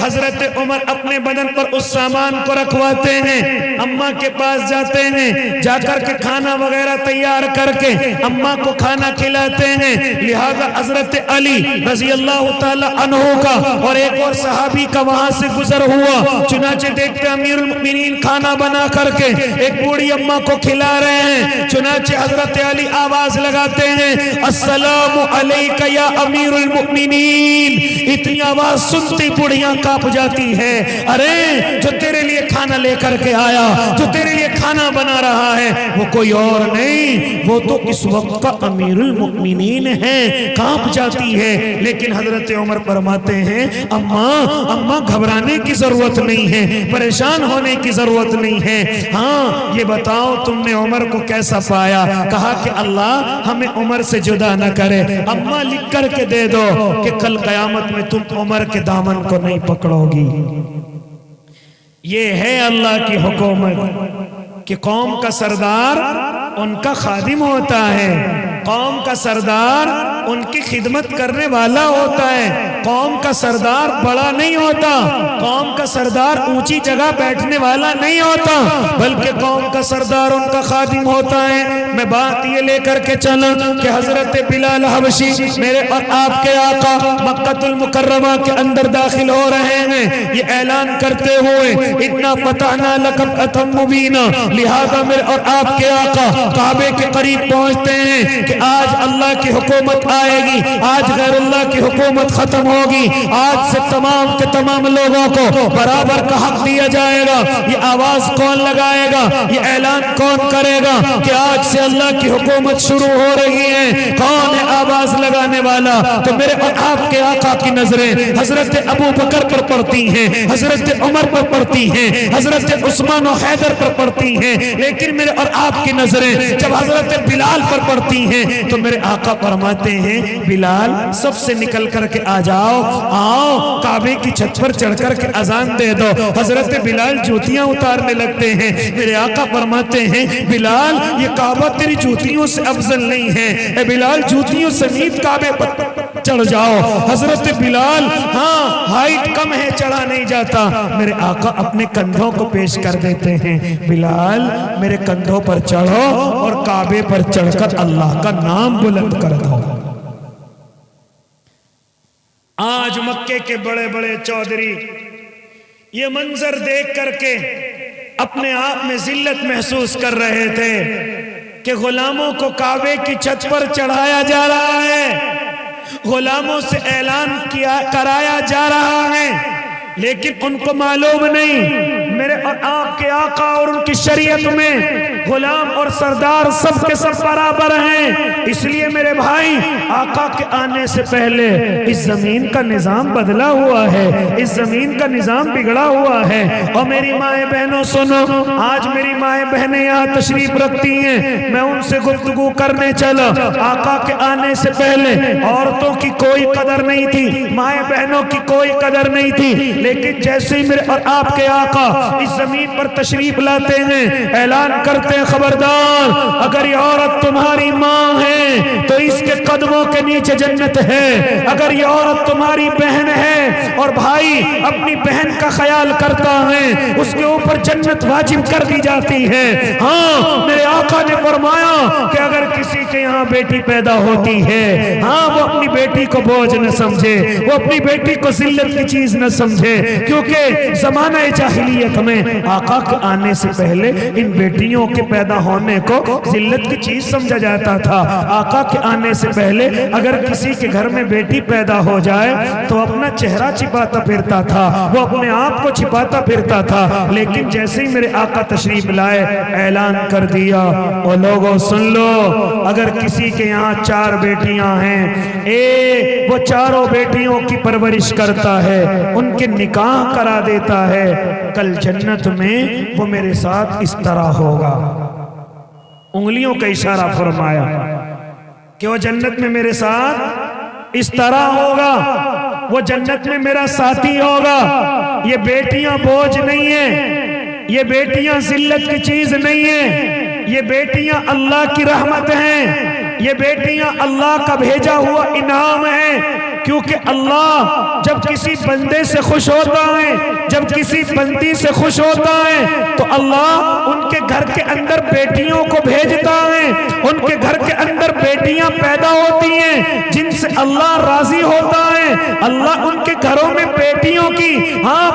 حضرت عمر اپنے بدن پر اس سامان کو رکھواتے ہیں، اماں کے پاس جاتے ہیں، جا کر کے کھانا وغیرہ تیار کر کے اماں کو کھانا کھلاتے ہیں۔ لہذا حضرت علی رضی اللہ تعالی عنہ کا اور ایک اور صحابی کا وہاں سے گزر ہوا، چنانچہ دیکھتے امیر المؤمنین کھانا بنا کر کے ایک بوڑھی اماں کو کھلا رہے ہیں۔ چنانچہ حضرت علی آواز لگاتے ہیں السلام علیک یا امیر المؤمنین۔ اتنی آواز سنتی بوڑھیاں کانپ جاتی ہے، ارے جو تیرے لیے کھانا لے کر کے آیا، جو تیرے لیے کھانا بنا رہا ہے وہ کوئی اور نہیں، وہ تو اس وقت کا امیر المؤمنین ہے۔ کانپ جاتی ہے، لیکن حضرت عمر فرماتے ہیں اماں گھبرانے کی ضرورت نہیں ہے، پریشان ہونے کی ضرورت نہیں ہے۔ ہاں یہ بتاؤ تم نے عمر کو کیسا پایا؟ کہا کہ اللہ ہمیں عمر سے جدا نہ کرے، اماں لکھ کر کے دے دو کہ کل قیامت میں تم عمر کے دامن کو نہیں پکڑو گی۔ یہ ہے اللہ کی حکومت کہ قوم کا سردار ان کا خادم ہوتا ہے، قوم کا سردار ان کی خدمت کرنے والا ہوتا ہے، قوم کا سردار بڑا نہیں ہوتا، قوم کا سردار اونچی جگہ بیٹھنے والا نہیں ہوتا، بلکہ قوم کا سردار ان کا خادم ہوتا ہے۔ میں بات یہ لے کر کے چلا کہ حضرت بلال حبشی میرے اور آپ کے آقا مکہ المکرمہ کے اندر داخل ہو رہے ہیں، یہ اعلان کرتے ہوئے اتنا فتحنا لک فتحا مبینا، لہذا میرے اور آپ کے آقا کعبے کے قریب پہنچتے ہیں کہ آج اللہ کی حکومت آئے گی، آج غیر اللہ کی حکومت ختم ہوگی، آج سے تمام کے تمام لوگوں کو برابر کا حق دیا جائے گا۔ یہ آواز کون لگائے گا، یہ اعلان کون کرے گا کہ آج سے اللہ کی حکومت شروع ہو رہی ہے؟ کون ہے آواز لگانے والا؟ تو میرے اور آپ کے آقا کی نظریں حضرت ابو بکر پر پڑتی ہیں، حضرت عمر پر پڑتی ہیں، حضرت عثمان و حیدر پر پڑتی ہیں، لیکن میرے اور آپ کی نظریں جب حضرت بلال پر پڑتی ہیں تو میرے آقا فرماتے ہیں بلال سب سے نکل کر کے آ جاؤ، آؤ کعبے کی چھت پر چڑھ کر کے اذان دے دو۔ حضرت بلال جوتیاں اتارنے لگتے ہیں، میرے آقا فرماتے ہیں بلال یہ کعبہ تیری جوتیوں سے افضل نہیں ہے، اے بلال جوتیوں سمیت کعبے پر چڑھ جاؤ۔ حضرت بلال ہاں ہائٹ کم ہے چڑھا نہیں جاتا، میرے آقا اپنے کندھوں کو پیش کر دیتے ہیں، بلال میرے کندھوں پر چڑھو اور کعبے پر چڑھ کر اللہ کا نام بلند کر دو۔ آج مکے کے بڑے بڑے چودھری یہ منظر دیکھ کر کے اپنے آپ میں ذلت محسوس کر رہے تھے کہ غلاموں کو کعبے کی چھت پر چڑھایا جا رہا ہے، غلاموں سے اعلان کرایا جا رہا ہے، لیکن ان کو معلوم نہیں میرے اور آپ کے آقا اور ان کی شریعت میں غلام اور سردار سب کے سب برابر ہیں۔ اس لیے میرے بھائی آقا کے آنے سے پہلے اس زمین کا نظام بدلا ہوا ہے، اس زمین کا نظام بگڑا ہوا ہے۔ اور میری مائیں بہنوں سنو، آج میری مائیں بہنیں یہاں تشریف رکھتی ہیں، میں ان سے گفتگو کرنے چلا۔ آقا کے آنے سے پہلے عورتوں کی کوئی قدر نہیں تھی، مائیں بہنوں کی کوئی قدر نہیں تھی، لیکن جیسے ہی میرے اور آپ کے آقا اس زمین پر تشریف لاتے ہیں اعلان کرتے ہیں خبردار اگر یہ عورت تمہاری ماں ہے تو اس کے قدموں کے نیچے جنت ہے، اگر یہ عورت تمہاری بہن ہے اور بھائی اپنی بہن کا خیال کرتا ہے اس کے اوپر جنت واجب کر دی جاتی ہے۔ ہاں میرے آقا نے فرمایا کہ اگر کسی کے یہاں بیٹی پیدا ہوتی ہے ہاں وہ اپنی بیٹی کو بوجھ نہ سمجھے، وہ اپنی بیٹی کو ذلت کی چیز نہ سمجھے، کیونکہ زمانہ جاہلیت میں آقا کے آنے سے پہلے ان بیٹیوں کے پیدا ہونے کو ذلت کی چیز سمجھا جاتا تھا۔ آقا کے آنے سے پہلے اگر کسی کے گھر میں بیٹی پیدا ہو جائے تو اپنا چہرہ چھپاتا پھرتا تھا، وہ اپنے آپ کو چھپاتا پھرتا تھا، لیکن جیسے ہی میرے آقا تشریف لائے اعلان کر دیا اور لوگوں سن لو اگر کسی کے یہاں 4 بیٹیاں ہیں وہ چاروں بیٹیوں کی پرورش کرتا ہے، ان کے نکاح کرا دیتا ہے، کل جنت میں وہ میرے ساتھ اس طرح ہوگا۔ انگلیوں کا اشارہ فرمایا کہ وہ جنت میں میرے ساتھ اس طرح ہوگا، وہ جنت میں میرا ساتھی ہوگا۔ یہ بیٹیاں بوجھ نہیں ہیں، یہ بیٹیاں ذلت کی چیز نہیں ہیں، یہ بیٹیاں اللہ کی رحمت ہیں، یہ بیٹیاں اللہ کا بھیجا ہوا انعام ہے، کیونکہ اللہ جب کسی بندے سے خوش ہوتا ہے، جب کسی بندی سے خوش ہوتا ہے تو اللہ ان کے گھر کے اندر بیٹیوں کو بھیجتا ہے، ان کے گھر کے اندر بیٹیاں پیدا ہوتی ہیں جن سے اللہ راضی ہوتا ہے، اللہ ان کے گھروں میں بیٹیوں کی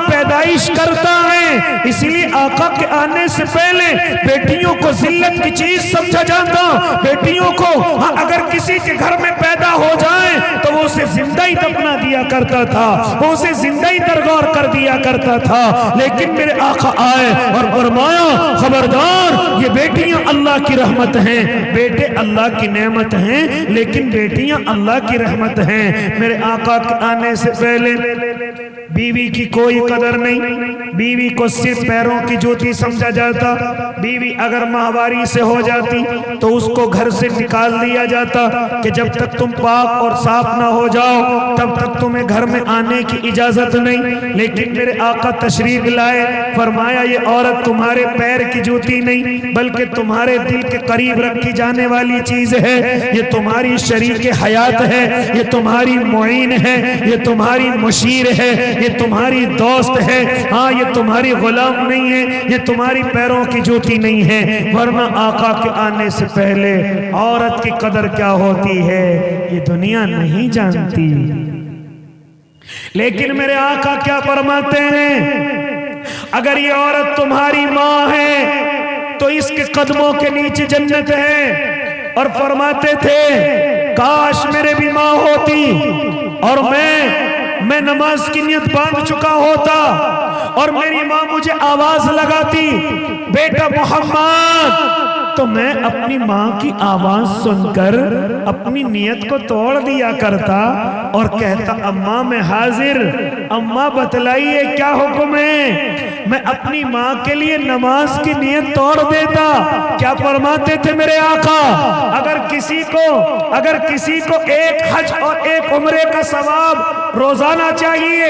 پیدائش کرتا ہے۔ اسی لیے آقا کے آنے سے پہلے بیٹیوں کو ذلت کی چیز سمجھا جاتا، بیٹیوں کو اگر کسی کے گھر میں پیدا ہو جائے تو وہ اسے زندہ ہی دفنا دیا کرتا تھا، وہ اسے زندہ ہی درگور کر دیا کرتا تھا، لیکن میرے آقا آئے اور فرمایا خبردار یہ بیٹیاں اللہ کی رحمت ہیں، بیٹے اللہ کی نعمت ہیں لیکن بیٹیاں اللہ کی رحمت ہیں۔ میرے آقا کے آنے سے پہلے بیوی کی کوئی قدر نہیں، بیوی کو صرف پیروں کی جوتی سمجھا جاتا، بیوی اگر ماہواری سے ہو جاتی تو اس کو گھر سے نکال دیا جاتا کہ جب تک تم پاک اور صاف نہ ہو جاؤ تب تک تمہیں گھر میں آنے کی اجازت نہیں، لیکن میرے آقا تشریف لائے فرمایا یہ عورت تمہارے پیر کی جوتی نہیں بلکہ تمہارے دل کے قریب رکھی جانے والی چیز ہے، یہ تمہاری شریک حیات ہے، یہ تمہاری معین ہے، یہ تمہاری مشیر ہے، یہ تمہاری دوست ہے، ہاں یہ تمہاری غلام نہیں ہے، یہ تمہاری پیروں کی جوتی نہیں ہے۔ ورنہ آقا کے آنے سے پہلے عورت کی قدر کیا ہوتی ہے یہ دنیا نہیں جانتی، لیکن میرے آقا کیا فرماتے ہیں اگر یہ عورت تمہاری ماں ہے تو اس کے قدموں کے نیچے جنت ہے، اور فرماتے تھے کاش میرے بھی ماں ہوتی اور میں نماز کی نیت باندھ چکا ہوتا اور میری ماں مجھے آواز لگاتی بیٹا محمد، تو میں اپنی ماں کی آواز سن کر اپنی نیت کو توڑ دیا کرتا اور کہتا اماں میں حاضر، اماں بتلائیے کیا حکم ہے۔ میں اپنی ماں کے لیے نماز کی نیت توڑ دیتا۔ کیا فرماتے تھے میرے آقا؟ اگر کسی کو ایک حج اور ایک عمرے کا ثواب روزانہ چاہیے،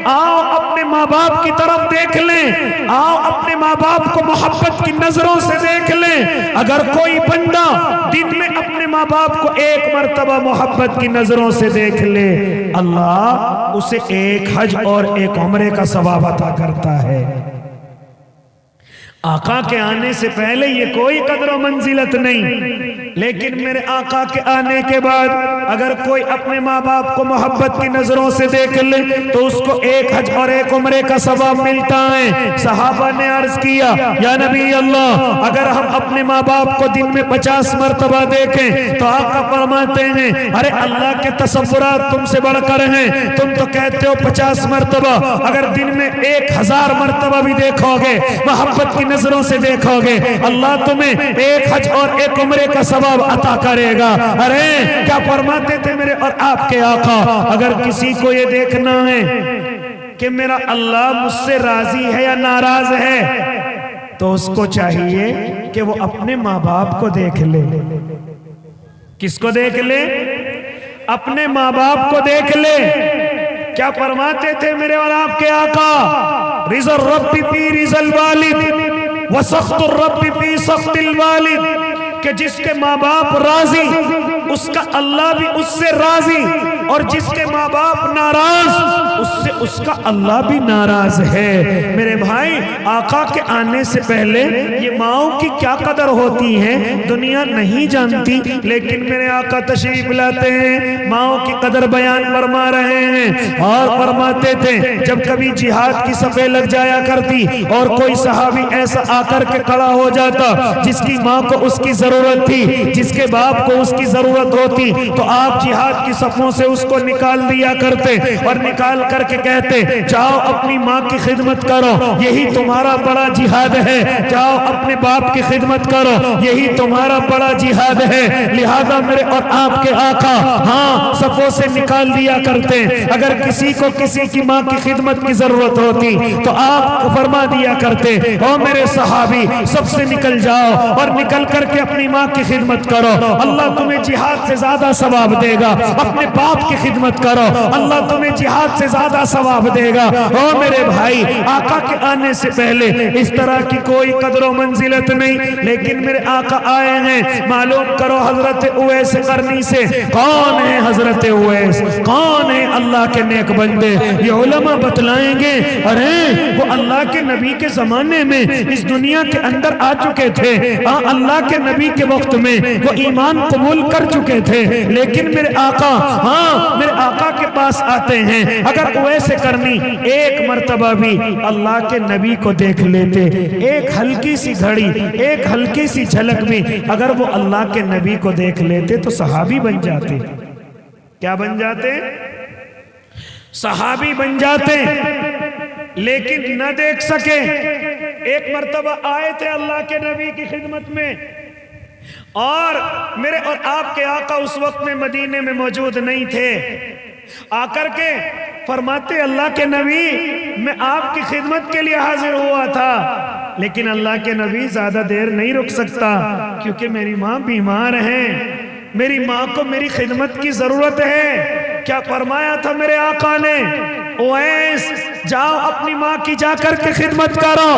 آؤ اپنے ماں باپ کی طرف دیکھ لیں، آؤ اپنے ماں باپ کو محبت کی نظروں سے دیکھ لیں۔ اگر کوئی بندہ دن میں اپنے ماں باپ کو ایک مرتبہ محبت کی نظروں سے دیکھ لے، اللہ اسے ایک حج اور ایک عمرے کا ثواب عطا کرتا ہے۔ آقا کے آنے سے پہلے یہ کوئی قدر و منزلت نہیں، لیکن میرے آقا کے آنے کے بعد اگر کوئی اپنے ماں باپ کو محبت کی نظروں سے دیکھ لے تو اس کو ایک حج اور ایک عمرے کا ثواب ملتا ہے۔ صحابہ نے عرض کیا یا نبی اللہ، اگر ہم اپنے ماں باپ کو دن میں 50 مرتبہ دیکھیں تو آقا فرماتے ہیں ارے اللہ کے تصورات تم سے بڑھ کر ہیں، تم تو کہتے ہو 50 مرتبہ، اگر دن میں 1000 مرتبہ بھی دیکھو گے، محبت کی نظروں سے دیکھو گے، اللہ تمہیں ایک حج اور ایک عمرے کا ثواب عطا کرے گا۔ ارے کیا فرماتے تھے میرے اور آپ کے آقا؟ اگر کسی کو یہ دیکھنا ہے کہ میرا اللہ مجھ سے راضی ہے یا ناراض ہے تو اس کو چاہیے کہ وہ اپنے ماں باپ کو دیکھ لے۔ کس کو دیکھ لے؟ اپنے ماں باپ کو دیکھ لے۔ کیا فرماتے تھے میرے اور آپ کے آقا؟ رضا الرب فی رضا الوالد وسخط الرب فی سخط الوالد، کہ جس کے ماں باپ راضی اس کا اللہ بھی اس سے راضی، اور جس کے ماں باپ ناراض اس کا اللہ بھی ناراض ہے۔ میرے بھائی، آقا کے آنے سے پہلے یہ ماؤں کی کیا قدر ہوتی ہے دنیا نہیں جانتی، لیکن میرے آقا تشریف لاتے ہیں، ماؤں کی قدر بیان فرما رہے ہیں اور فرماتے تھے جب کبھی جہاد کی صفیں لگ جایا کرتی اور کوئی صحابی ایسا آ کر کے کھڑا ہو جاتا جس کی ماں کو اس کی ضرورت تھی، جس کے باپ کو اس کی ضرورت ہوتی، تو آپ جہاد کی صفوں سے اس کو نکال دیا کرتے اور نکال کر کے کہتے جاؤ اپنی ماں کی خدمت کرو، یہی تمہارا بڑا جہاد ہے، جاؤ اپنے باپ کی خدمت کرو، یہی تمہارا بڑا جہاد ہے۔ لہذا میرے اور آپ کے آقا ہاں صفوں سے نکال دیا کرتے، اگر کسی کو کسی کی ماں کی خدمت کی ضرورت ہوتی تو آپ فرما دیا کرتے او میرے صحابی سب سے نکل جاؤ اور نکل کر کے اپنی ماں کی خدمت کرو، اللہ تمہیں جہاد سے زیادہ ثواب دے گا۔ اپنے باپ کی خدمت کرو، اللہ تمہیں جہاد سے زیادہ ثواب دے گا۔ او میرے بھائی، آقا کے آنے سے پہلے اس طرح کی کوئی قدر و منزلت نہیں، لیکن میرے آقا آئے ہیں، معلوم کرو حضرت اویس قرنی سے کون ہے حضرت اویس، کون ہے اللہ کے نیک بندے؟ یہ علماء بتلائیں گے ارے وہ اللہ کے نبی کے زمانے میں اس دنیا کے اندر آ چکے تھے، اللہ کے نبی کے وقت میں وہ ایمان قبول کر چکے تھے، لیکن میرے آقا میرے آقا کے پاس آتے ہیں، اگر اویس قرنی ایک مرتبہ بھی اللہ کے نبی کو دیکھ لیتے، ایک ہلکی سی گھڑی، ایک ہلکی سی جھلک بھی اگر وہ اللہ کے نبی کو دیکھ لیتے تو صحابی بن جاتے۔ کیا بن جاتے؟ صحابی بن جاتے، لیکن نہ دیکھ سکے۔ ایک مرتبہ آئے تھے اللہ کے نبی کی خدمت میں، اور میرے اور آپ کے آقا اس وقت میں مدینے میں موجود نہیں تھے، آ کر کے فرماتے اللہ کے نبی میں آپ کی خدمت کے لیے حاضر ہوا تھا، لیکن اللہ کے نبی زیادہ دیر نہیں رک سکتا کیونکہ میری ماں بیمار ہے، میری ماں کو میری خدمت کی ضرورت ہے۔ کیا فرمایا تھا میرے آقا نے؟ اویس جاؤ اپنی ماں کی جا کر کے خدمت کرو،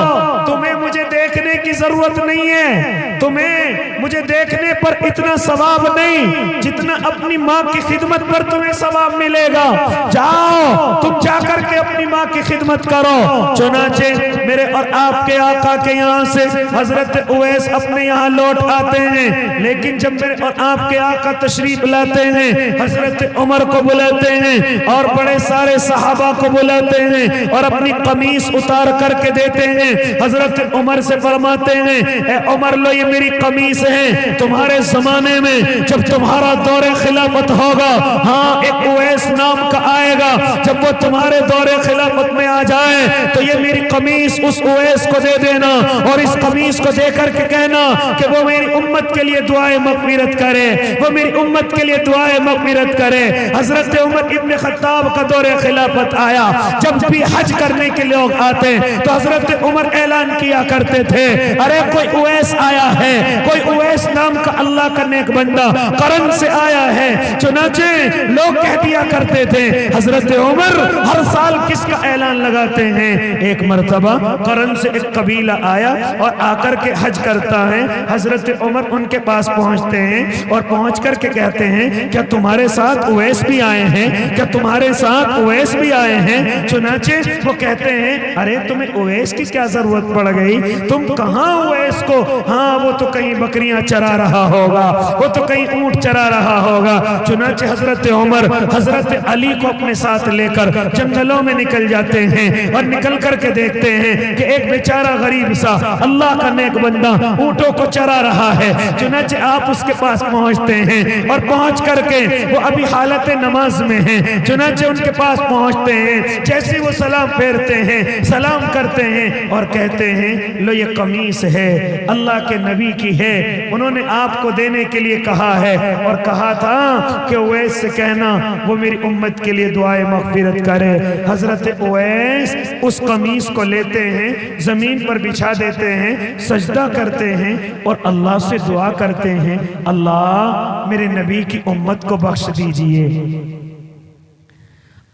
تمہیں مجھے دیکھنے کی ضرورت نہیں ہے، تمہیں مجھے دیکھنے پر اتنا ثواب نہیں جتنا اپنی ماں کی خدمت پر تمہیں ثواب ملے گا، جاؤ تم جا کر کے اپنی ماں کی خدمت کرو۔ چنانچہ میرے اور آپ کے آقا کے یہاں سے حضرت اویس اپنے یہاں لوٹ آتے ہیں، لیکن جب میرے اور آپ کے آقا تشریف لاتے ہیں، حضرت عمر کو بلاتے ہیں اور بڑے سارے صحابہ کو بلاتے ہیں، ہیں اور اپنی قمیص اتار کر کے دیتے ہیں. حضرت عمر سے فرماتے ہیں اے عمر لو یہ میری قمیص ہے. تمہارے زمانے میں جب تمہارا دور خلافت ہوگا, ہاں ایک اویس نام کا آئے گا, جب وہ تمہارے دور خلافت میں آ جائے تو یہ میری قمیص اس اویس کو دے دینا اور اس قمیص کو دے کر کے کہنا کہ وہ میری امت کے لیے دعائے مغفرت کرے, وہ میری امت کے لیے دعائے مغفرت کرے. حضرت عمر ابن خطاب کا دور خلافت آیا, جب بھی حج کرنے کے لوگ آتے تو حضرت عمر اعلان کیا کرتے تھے ارے کوئی اویس آیا ہے, کوئی اویس نام کا اللہ کا نیک بندہ قرن سے آیا ہے. چنانچہ لوگ کہہ دیا کرتے تھے حضرت عمر ہر سال کس کا اعلان لگاتے ہیں. ایک مرتبہ قرن سے ایک قبیلہ آیا اور آ کر کے حج کرتا ہے. حضرت عمر ان کے پاس پہنچتے ہیں اور پہنچ کر کے کہتے ہیں کیا تمہارے ساتھ اویس بھی آئے ہیں, کیا تمہارے ساتھ اویس بھی آئے ہیں. چنانچہ وہ کہتے ہیں ارے تمہیں اویس کی کیا ضرورت پڑ گئی, تم کہاں اویس کو, ہاں وہ تو کہیں بکریاں چرا رہا ہوگا, وہ تو کہیں اونٹ چرا رہا ہوگا. چنانچہ حضرت عمر حضرت علی کو اپنے ساتھ لے کر جنگلوں میں نکل جاتے ہیں اور نکل کر کے دیکھتے ہیں کہ ایک بیچارہ غریب سا اللہ کا نیک بندہ اونٹوں کو چرا رہا ہے. چنانچہ آپ اس کے پاس پہنچتے ہیں اور پہنچ کر کے وہ ابھی حالت نماز میں ہیں. چنانچہ ان کے پاس پہنچتے ہیں, جیسے وہ سلام پھیرتے ہیں, سلام کرتے ہیں اور کہتے ہیں لو یہ قمیص ہے اللہ کے نبی کی ہے, انہوں نے آپ کو دینے کے لیے کہا ہے اور کہا تھا کہ اویس سے کہنا وہ میری امت کے لیے دعائے مغفرت کرے. حضرت اویس اس قمیص کو لیتے ہیں, زمین پر بچھا دیتے ہیں, سجدہ کرتے ہیں اور اللہ سے دعا کرتے ہیں اللہ میرے نبی کی امت کو بخش دیجئے.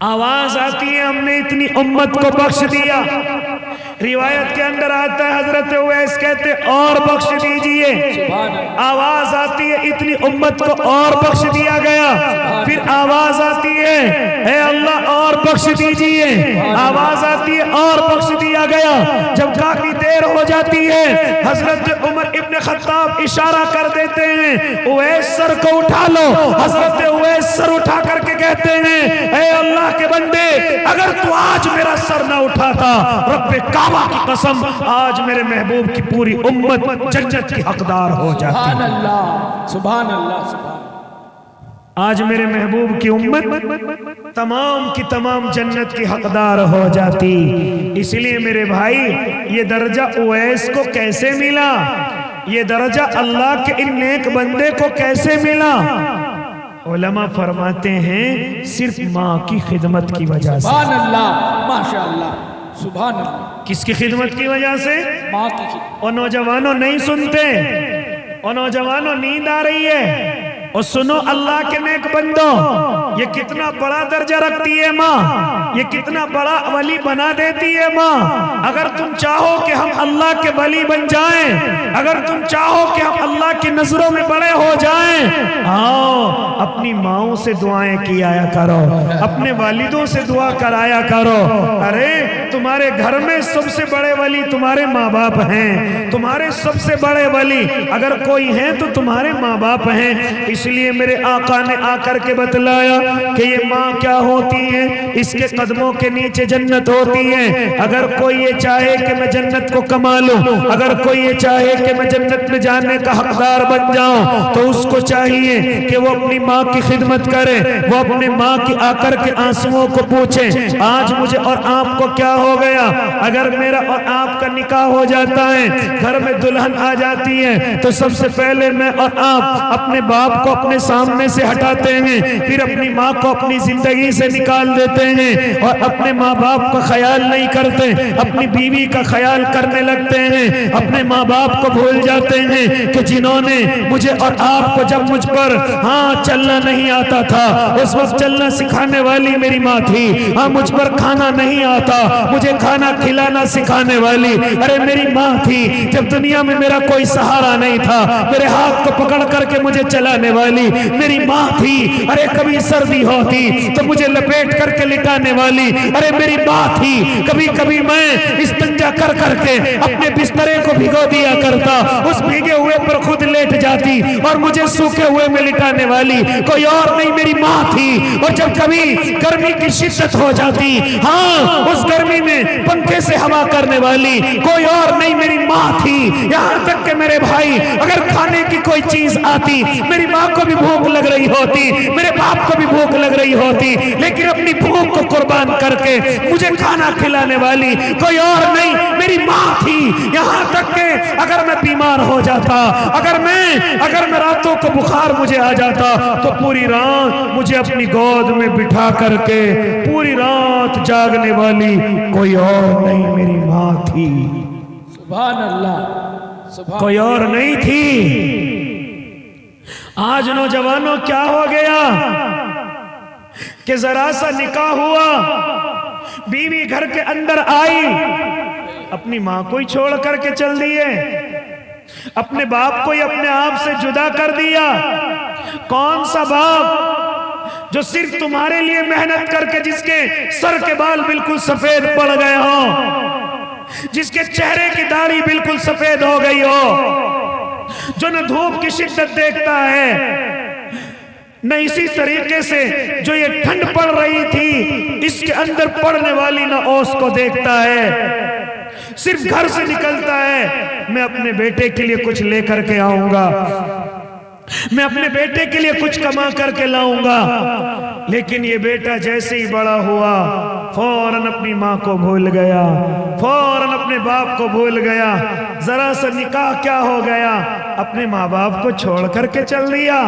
آواز آتی ہے ہم نے اتنی امت کو بخش دیا. روایت کے اندر آتا ہے حضرت اویس کہتے اور بخش دیجئے. آواز آتی ہے اتنی امت کو اور بخش دیا گیا. پھر آواز آتی ہے اے اللہ اور بخش دیجئے. آواز آتی ہے اور بخش دیا گیا. جب کافی دیر ہو جاتی ہے حضرت عمر ابن خطاب اشارہ کر دیتے ہیں اویس سر کو اٹھا لو. حضرت اویس سر اٹھا کر کے کہتے ہیں اے اللہ کے بندے اگر تو آج میرا سر نہ اٹھاتا رب کعبہ کی قسم آج میرے محبوب کی پوری امت جنت کی حقدار ہو جاتی. سبحان اللہ سبحان اللہ سبحان. آج میرے محبوب کی امت تمام کی تمام جنت کی حقدار ہو جاتی. اس لیے میرے بھائی یہ درجہ اویس کو کیسے ملا, یہ درجہ اللہ کے ان نیک بندے کو کیسے ملا؟ علماء فرماتے ہیں صرف ماں کی خدمت کی وجہ سے. سبحان اللہ ماشاءاللہ سبحان اللہ. کس کی خدمت کی وجہ سے؟ ماں کی خدمت. اور نوجوانوں نہیں سنتے, اور نوجوانوں نیند آ رہی ہے, اور سنو اللہ کے نیک بندوں یہ کتنا بڑا درجہ رکھتی ہے ماں, یہ کتنا بڑا ولی بنا دیتی ہے ماں. اگر تم چاہو کہ ہم اللہ کے ولی بن جائیں, اگر تم چاہو کہ ہم اللہ کی نظروں میں بڑے ہو جائیں, آؤ اپنی ماؤں سے دعائیں کیا کرو, اپنے والدوں سے دعا کرایا کرو. ارے تمہارے گھر میں سب سے بڑے ولی تمہارے ماں باپ ہیں, تمہارے سب سے بڑے ولی اگر کوئی ہیں تو تمہارے ماں باپ ہیں. اس لیے میرے آقا نے آ کر کے بتلایا کہ یہ ماں کیا ہوتی ہے, اس کے قدموں کے نیچے جنت ہوتی ہے. اگر کوئی یہ چاہے کہ میں جنت کو کما لوں, اگر کوئی یہ چاہے کہ میں جنت میں جانے کا حقدار بن جاؤں, تو اس کو چاہیے کہ وہ اپنی ماں کی خدمت کرے, وہ اپنی ماں کی آ کر کے آنسوؤں کو پوچھے آج مجھے اور آپ کو کیا ہو گیا. اگر میرا اور آپ کا نکاح ہو جاتا ہے, گھر میں دلہن آ جاتی ہے, تو سب سے پہلے میں اور آپ اپنے باپ کو اپنے سامنے سے ہٹاتے ہیں, پھر اپنی ماں کو اپنی زندگی سے نکال دیتے ہیں اور اپنے ماں باپ کا خیال نہیں کرتے, اپنی بیوی کا خیال کرنے لگتے ہیں, اپنے ماں باپ کو بھول جاتے ہیں کہ جنہوں نے مجھے اور آپ کو جب مجھ پر ہاں چلنا نہیں آتا تھا اس وقت چلنا سکھانے والی میری ماں تھی, ہاں مجھ پر کھانا نہیں آتا مجھے کھانا کھلانا سکھانے والی ارے میری ماں تھی, جب دنیا میں میرا کوئی سہارا نہیں تھا میرے ہاتھ کو پکڑ کر کے مجھے چلانے والی میری ماں تھی, ارے کبھی سردی ہوتی تو مجھے لپیٹ کر کے لٹانے والی ارے میری ماں تھی, کبھی کبھی میں اس الٹا کر کر کے اپنے بسترے کو بھگو دیا کرتا، اس بھیگے ہوئے پر خود لیٹ جاتی اور مجھے سوکھے ہوئے میں لٹانے والی کوئی اور نہیں میری ماں تھی۔ اور جب کبھی گرمی کی شدت ہو جاتی، ہاں اس گرمی میں پنکھے سے ہوا کرنے والی کوئی اور نہیں میری ماں تھی۔ یہاں تک کہ میرے بھائی اگر کھانے کی کوئی چیز آتی، میری ماں کو بھی بھوک لگ رہی ہوتی، میرے باپ کو بھی بھوک لگ رہی ہوتی، لیکن اپنی بھوک کو قربان کر کے مجھے کھانا کھلانے والی کوئی اور نہیں میری ماں تھی۔ یہاں تک کہ اگر میں بیمار ہو جاتا، اگر میں راتوں کو بخار مجھے آ جاتا تو پوری رات مجھے اپنی گود میں بٹھا کر کے پوری رات جاگنے والی کوئی اور نہیں میری ماں تھی۔ سبحان اللہ، سبحان کوئی اور نہیں تھی۔ آج نوجوانوں کیا ہو گیا کہ ذرا سا نکاح ہوا، بیوی گھر کے اندر آئی، اپنی ماں کو ہی چھوڑ کر کے چل دیے، اپنے باپ کو ہی اپنے آپ سے جدا کر دیا۔ کون سا باپ جو صرف تمہارے لیے محنت کر کے جس کے سر کے بال بالکل سفید پڑ گئے ہوں، جس کے چہرے کی داڑھی بالکل سفید ہو گئی ہو، جو نہ دھوپ کی شدت دیکھتا ہے نہ اسی طریقے سے جو یہ ٹھنڈ پڑ رہی تھی اس کے اندر پڑنے والی نہ اوس کو دیکھتا ہے، صرف گھر سے نکلتا ہے میں اپنے بیٹے کے لیے کچھ لے کر کے آؤں گا، میں اپنے بیٹے کے لیے کچھ کما کر کے لاؤں گا، لیکن یہ بیٹا جیسے ہی بڑا ہوا فوراً اپنی ماں کو بھول گیا، فوراً اپنے باپ کو بھول گیا، ذرا سا نکاح کیا ہو گیا، اپنے ماں باپ کو چھوڑ کر کے چل دیا،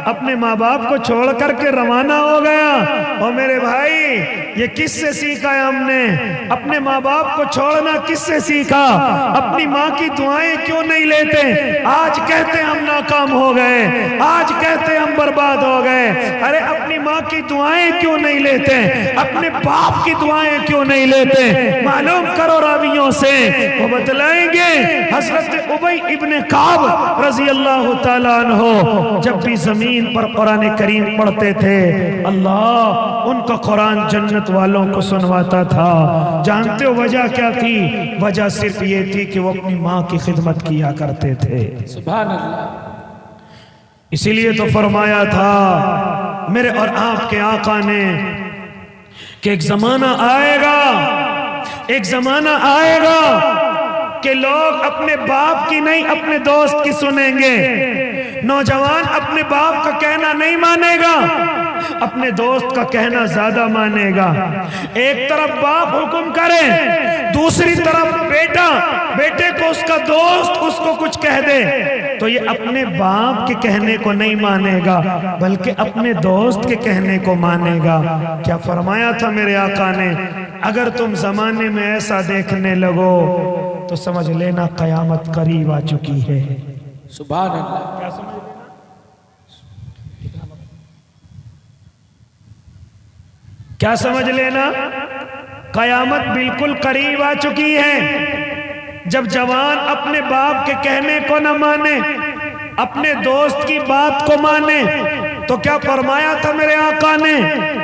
اپنے ماں باپ کو چھوڑ کر کے روانہ ہو گیا۔ اور میرے بھائی یہ کس سے سیکھا ہے ہم نے؟ اپنے ماں باپ کو چھوڑنا کس سے سیکھا؟ اپنی ماں کی دعائیں کیوں نہیں لیتے؟ آج کہتے ہم ناکام ہو گئے، آج کہتے ہم برباد ہو گئے، ارے اپنی ماں کی دعائیں کیوں نہیں لیتے؟ اپنے باپ کی دعائیں کیوں نہیں لیتے؟ معلوم کرو راویوں سے، وہ بتلائیں گے حضرت ابی ابن کعب رضی اللہ تعالیٰ عنہ جب بھی زمین پر قرآن کریم پڑھتے تھے اللہ ان کا قرآن جنت والوں کو سنواتا تھا۔ جانتے ہو وجہ کیا تھی؟ وجہ صرف یہ تھی کہ وہ اپنی ماں کی خدمت کیا کرتے تھے۔ سبحان اللہ۔ اسی لیے تو فرمایا تھا میرے اور آپ کے آقا نے کہ ایک زمانہ آئے گا، ایک زمانہ آئے گا کہ لوگ اپنے باپ کی نہیں اپنے دوست کی سنیں گے۔ نوجوان اپنے باپ کا کہنا نہیں مانے گا، اپنے دوست کا کہنا زیادہ مانے گا۔ ایک طرف باپ حکم کرے، دوسری طرف بیٹے کو اس کا دوست اس کو کچھ کہہ دے تو یہ اپنے باپ کے کہنے کو نہیں مانے گا بلکہ اپنے دوست کے کہنے کو مانے گا۔ کیا فرمایا تھا میرے آقا نے؟ اگر تم زمانے میں ایسا دیکھنے لگو تو سمجھ لینا قیامت قریب آ چکی ہے۔ سبحان اللہ۔ کیا سمجھ لینا؟ کیا سمجھ لینا؟ قیامت بالکل قریب آ چکی ہے۔ جب جوان اپنے باپ کے کہنے کو نہ مانے، اپنے دوست کی بات کو مانے، تو کیا فرمایا تھا میرے آقا نے؟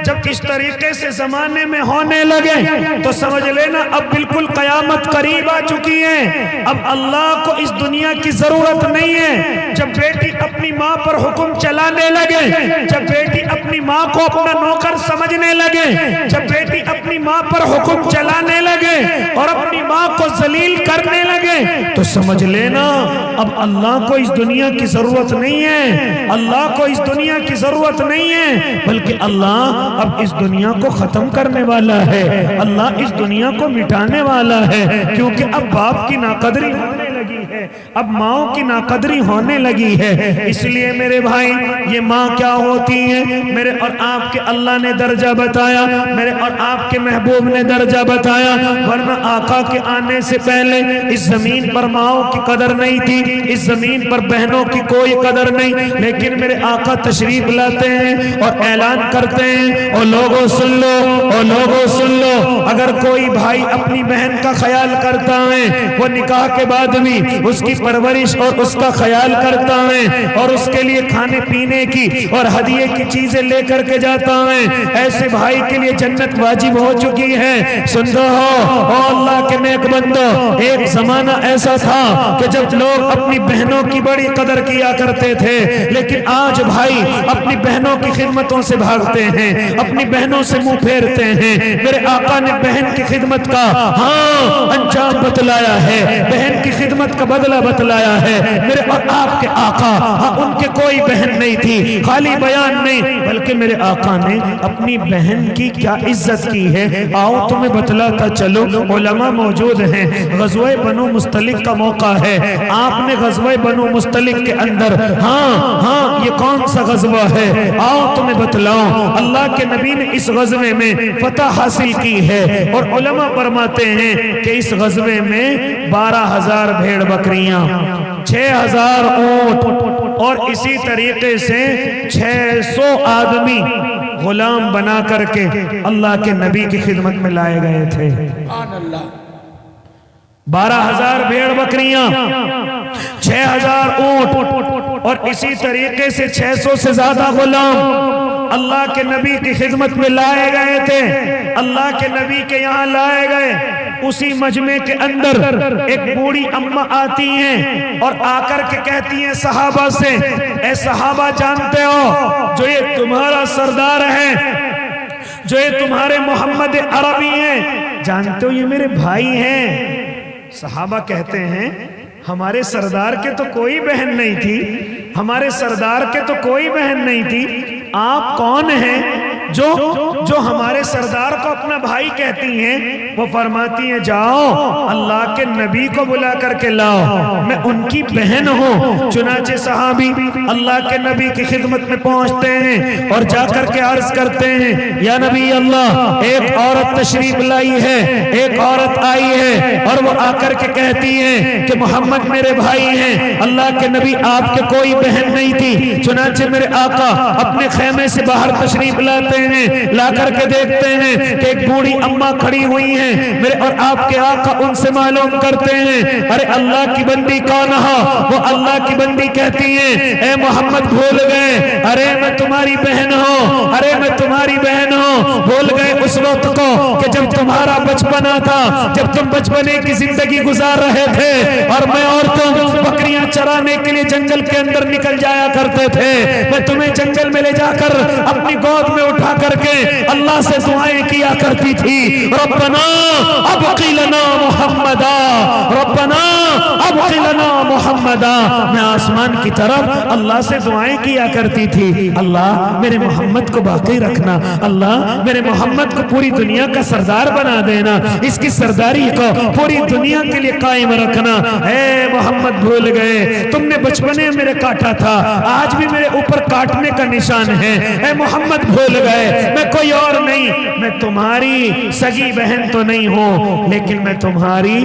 جب اس طریقے سے زمانے میں ہونے لگے تو سمجھ لینا اب بالکل قیامت قریب آ چکی ہے۔ اب اللہ کو اس دنیا کی ضرورت نہیں ہے۔ جب بیٹی اپنی ماں پر حکم چلانے لگے، جب بیٹی اپنی ماں کو اپنا نوکر سمجھنے لگے، جب بیٹی اپنی ماں پر حکم چلانے لگے اور اپنی ماں کو ذلیل کرنے لگے تو سمجھ لینا اب اللہ کو اس دنیا کی ضرورت نہیں ہے، اللہ کو اس دنیا کی ضرورت نہیں ہے، بلکہ اللہ اب اس دنیا کو ختم کرنے والا ہے، اللہ اس دنیا کو مٹانے والا ہے، کیونکہ اب باپ کی ناقدری ہونے لگی ہے، اب ماں کی ناقدری ہونے لگی ہے۔ اس لیے میرے بھائی یہ ماں کیا ہوتی ہے؟ میرے اور آپ کے اللہ نے درجہ بتایا، میرے اور آپ کے محبوب نے درجہ بتایا، ورنہ آقا کے آنے سے پہلے اس زمین پر ماؤں کی قدر نہیں تھی، اس زمین پر بہنوں کی کوئی قدر نہیں، لیکن میرے آقا تشریف لاتے ہیں اور اعلان کرتے ہیں اور لوگوں سن لو، اور لوگوں سن لو، اگر کوئی بھائی اپنی بہن کا خیال کرتا ہے وہ نکاح کے بعد بھی بھی اس کی پرورش اور اس کا خیال کرتا ہے اور اس کے لیے کھانے پینے کی اور ہدیے کی چیزیں لے کر کے جاتا ہے، ایسے بھائی کے لیے جنت واجب ہو چکی ہے۔ سن رہو او اللہ کے نیک بندو، ایک زمانہ ایسا تھا کہ جب لوگ اپنی بہنوں کی بڑی قدر کیا کرتے تھے، لیکن آج بھائی اپنی بہنوں کی خدمتوں سے بھاگتے ہیں، اپنی بہنوں سے منہ پھیرتے ہیں۔ میرے آقا نے بہن کی خدمت کا انجام بتلایا ہے، بہن کی خدمت کا بدلہ بتلایا ہے۔ میرے اور آپ کے آقا ان کے کوئی بہن نہیں تھی، خالی بیان نہیں، بلکہ میرے آقا نے اپنی بہن کی کیا عزت کی ہے۔ آؤ تمہیں بتلاتا چلو، علماء موجود ہیں، غزوہ بنو مستلق کا موقع ہے، آپ نے غزوہ بنو مستلق کے اندر یہ کون سا غزوہ ہے، آؤ تمہیں بتلاؤں۔ اللہ کے نبی نے اس غزوے میں فتح حاصل کی ہے، اور علماء فرماتے ہیں کہ اس غزوے میں 12,000 بھیڑ بکریاں، 6,000 اونٹ، اور اسی طریقے سے 600 آدمی غلام بنا کر کے اللہ کے نبی کی خدمت میں لائے گئے تھے۔ 12,000 بھیڑ بکریاں، 6,000 اونٹ، اور اسی طریقے سے 600 سے زیادہ غلام اللہ کے نبی کی خدمت میں لائے گئے تھے، اللہ کے نبی کے یہاں لائے گئے۔ اسی مجمع کے اندر ایک بوڑھی اماں آتی ہیں اور آ کر کے کہتی ہیں صحابہ سے، اے صحابہ جانتے ہو جو یہ تمہارا سردار ہے، جو یہ تمہارے محمد عربی ہیں، جانتے ہو یہ میرے بھائی ہیں۔ صحابہ کہتے ہیں ہمارے سردار کے تو کوئی بہن نہیں تھی، ہمارے سردار کے تو کوئی بہن نہیں تھی، آپ کون ہیں جو ہمارے سردار کو اپنا بھائی کہتی ہیں؟ وہ فرماتی ہیں جاؤ اللہ کے نبی کو بلا کر کے لاؤ، میں ان کی بہن ہوں۔ چنانچہ صحابی اللہ کے نبی کی خدمت میں پہنچتے ہیں اور جا کر کے عرض کرتے ہیں یا نبی اللہ، ایک عورت تشریف لائی ہے، ایک عورت آئی ہے اور وہ آ کر کے کہتی ہے کہ محمد میرے بھائی ہیں۔ اللہ کے نبی آپ کے کوئی بہن نہیں تھی۔ چنانچہ میرے آقا اپنے خیمے سے باہر تشریف لاتے ہیں، لا کر کے دیکھتے ہیں کہ ایک بوڑھی اماں کھڑی ہوئی ہیں، میرے اور آپ کے آقا ان سے معلوم کرتے ہیں ارے اللہ کی بندی کون ہے؟ وہ اللہ کی بندی کہتی ہیں اے محمد بھول گئے، ارے میں تمہاری بہن ہوں، ارے میں تمہاری بہن ہوں۔ بھول گئے اس وقت کو کہ جب تمہارا بچپنا تھا، جب تم بچپنے کی زندگی گزار رہے تھے اور میں اور تم بکریاں چرانے کے لیے جنگل کے اندر نکل جایا کرتے تھے، میں تمہیں جنگل میں لے جا کر اپنی گود میں اٹھا کر کے اللہ سے دعائیں کیا کرتی تھی، ربنا ابقی لنا محمدا، ربنا ابقی لنا محمدا۔ میں آسمان کی طرف اللہ سے دعائیں کیا کرتی تھی، اللہ میرے محمد کو باقی رکھنا، اللہ میرے محمد کو پوری دنیا کا سردار بنا دینا، اس کی سرداری کو پوری دنیا کے لیے قائم رکھنا۔ اے محمد بھول گئے، تم نے بچپنے میرے کاٹا تھا، آج بھی میرے اوپر کاٹنے کا نشان ہے۔ اے محمد بھول گئے، میں کوئی اور نہیں، میں تمہاری سگی بہن تو نہیں ہوں، لیکن میں تمہاری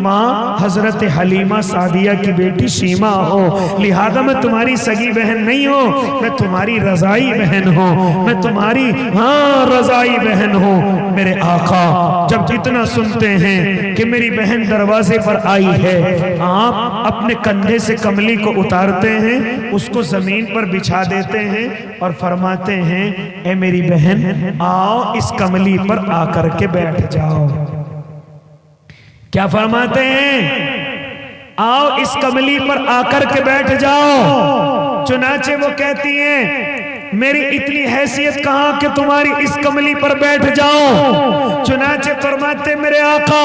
ماں حضرت حلیمہ سعدیہ کی بیٹی شیمہ ہوں، لہذا میں تمہاری سگی بہن نہیں ہوں، میں تمہاری رضائی بہن ہوں، میں تمہاری رضائی بہن ہوں۔ میرے آقا جب اتنا سنتے ہیں کہ میری بہن دروازے پر آئی ہے، آپ اپنے کندھے سے کملی کو اتارتے ہیں، اس کو زمین پر بچھا دیتے ہیں اور فرماتے ہیں اے میری بہن آؤ اس کملی پر آ کر کے بیٹھ جاؤ۔ کیا فرماتے ہیں؟ آؤ اس کملی پر آ کر کے بیٹھ جاؤ۔ چنانچہ وہ کہتی ہیں میری اتنی حیثیت کہاں کہ تمہاری اس کملی پر بیٹھ جاؤں؟ چنانچہ فرماتے میرے آقا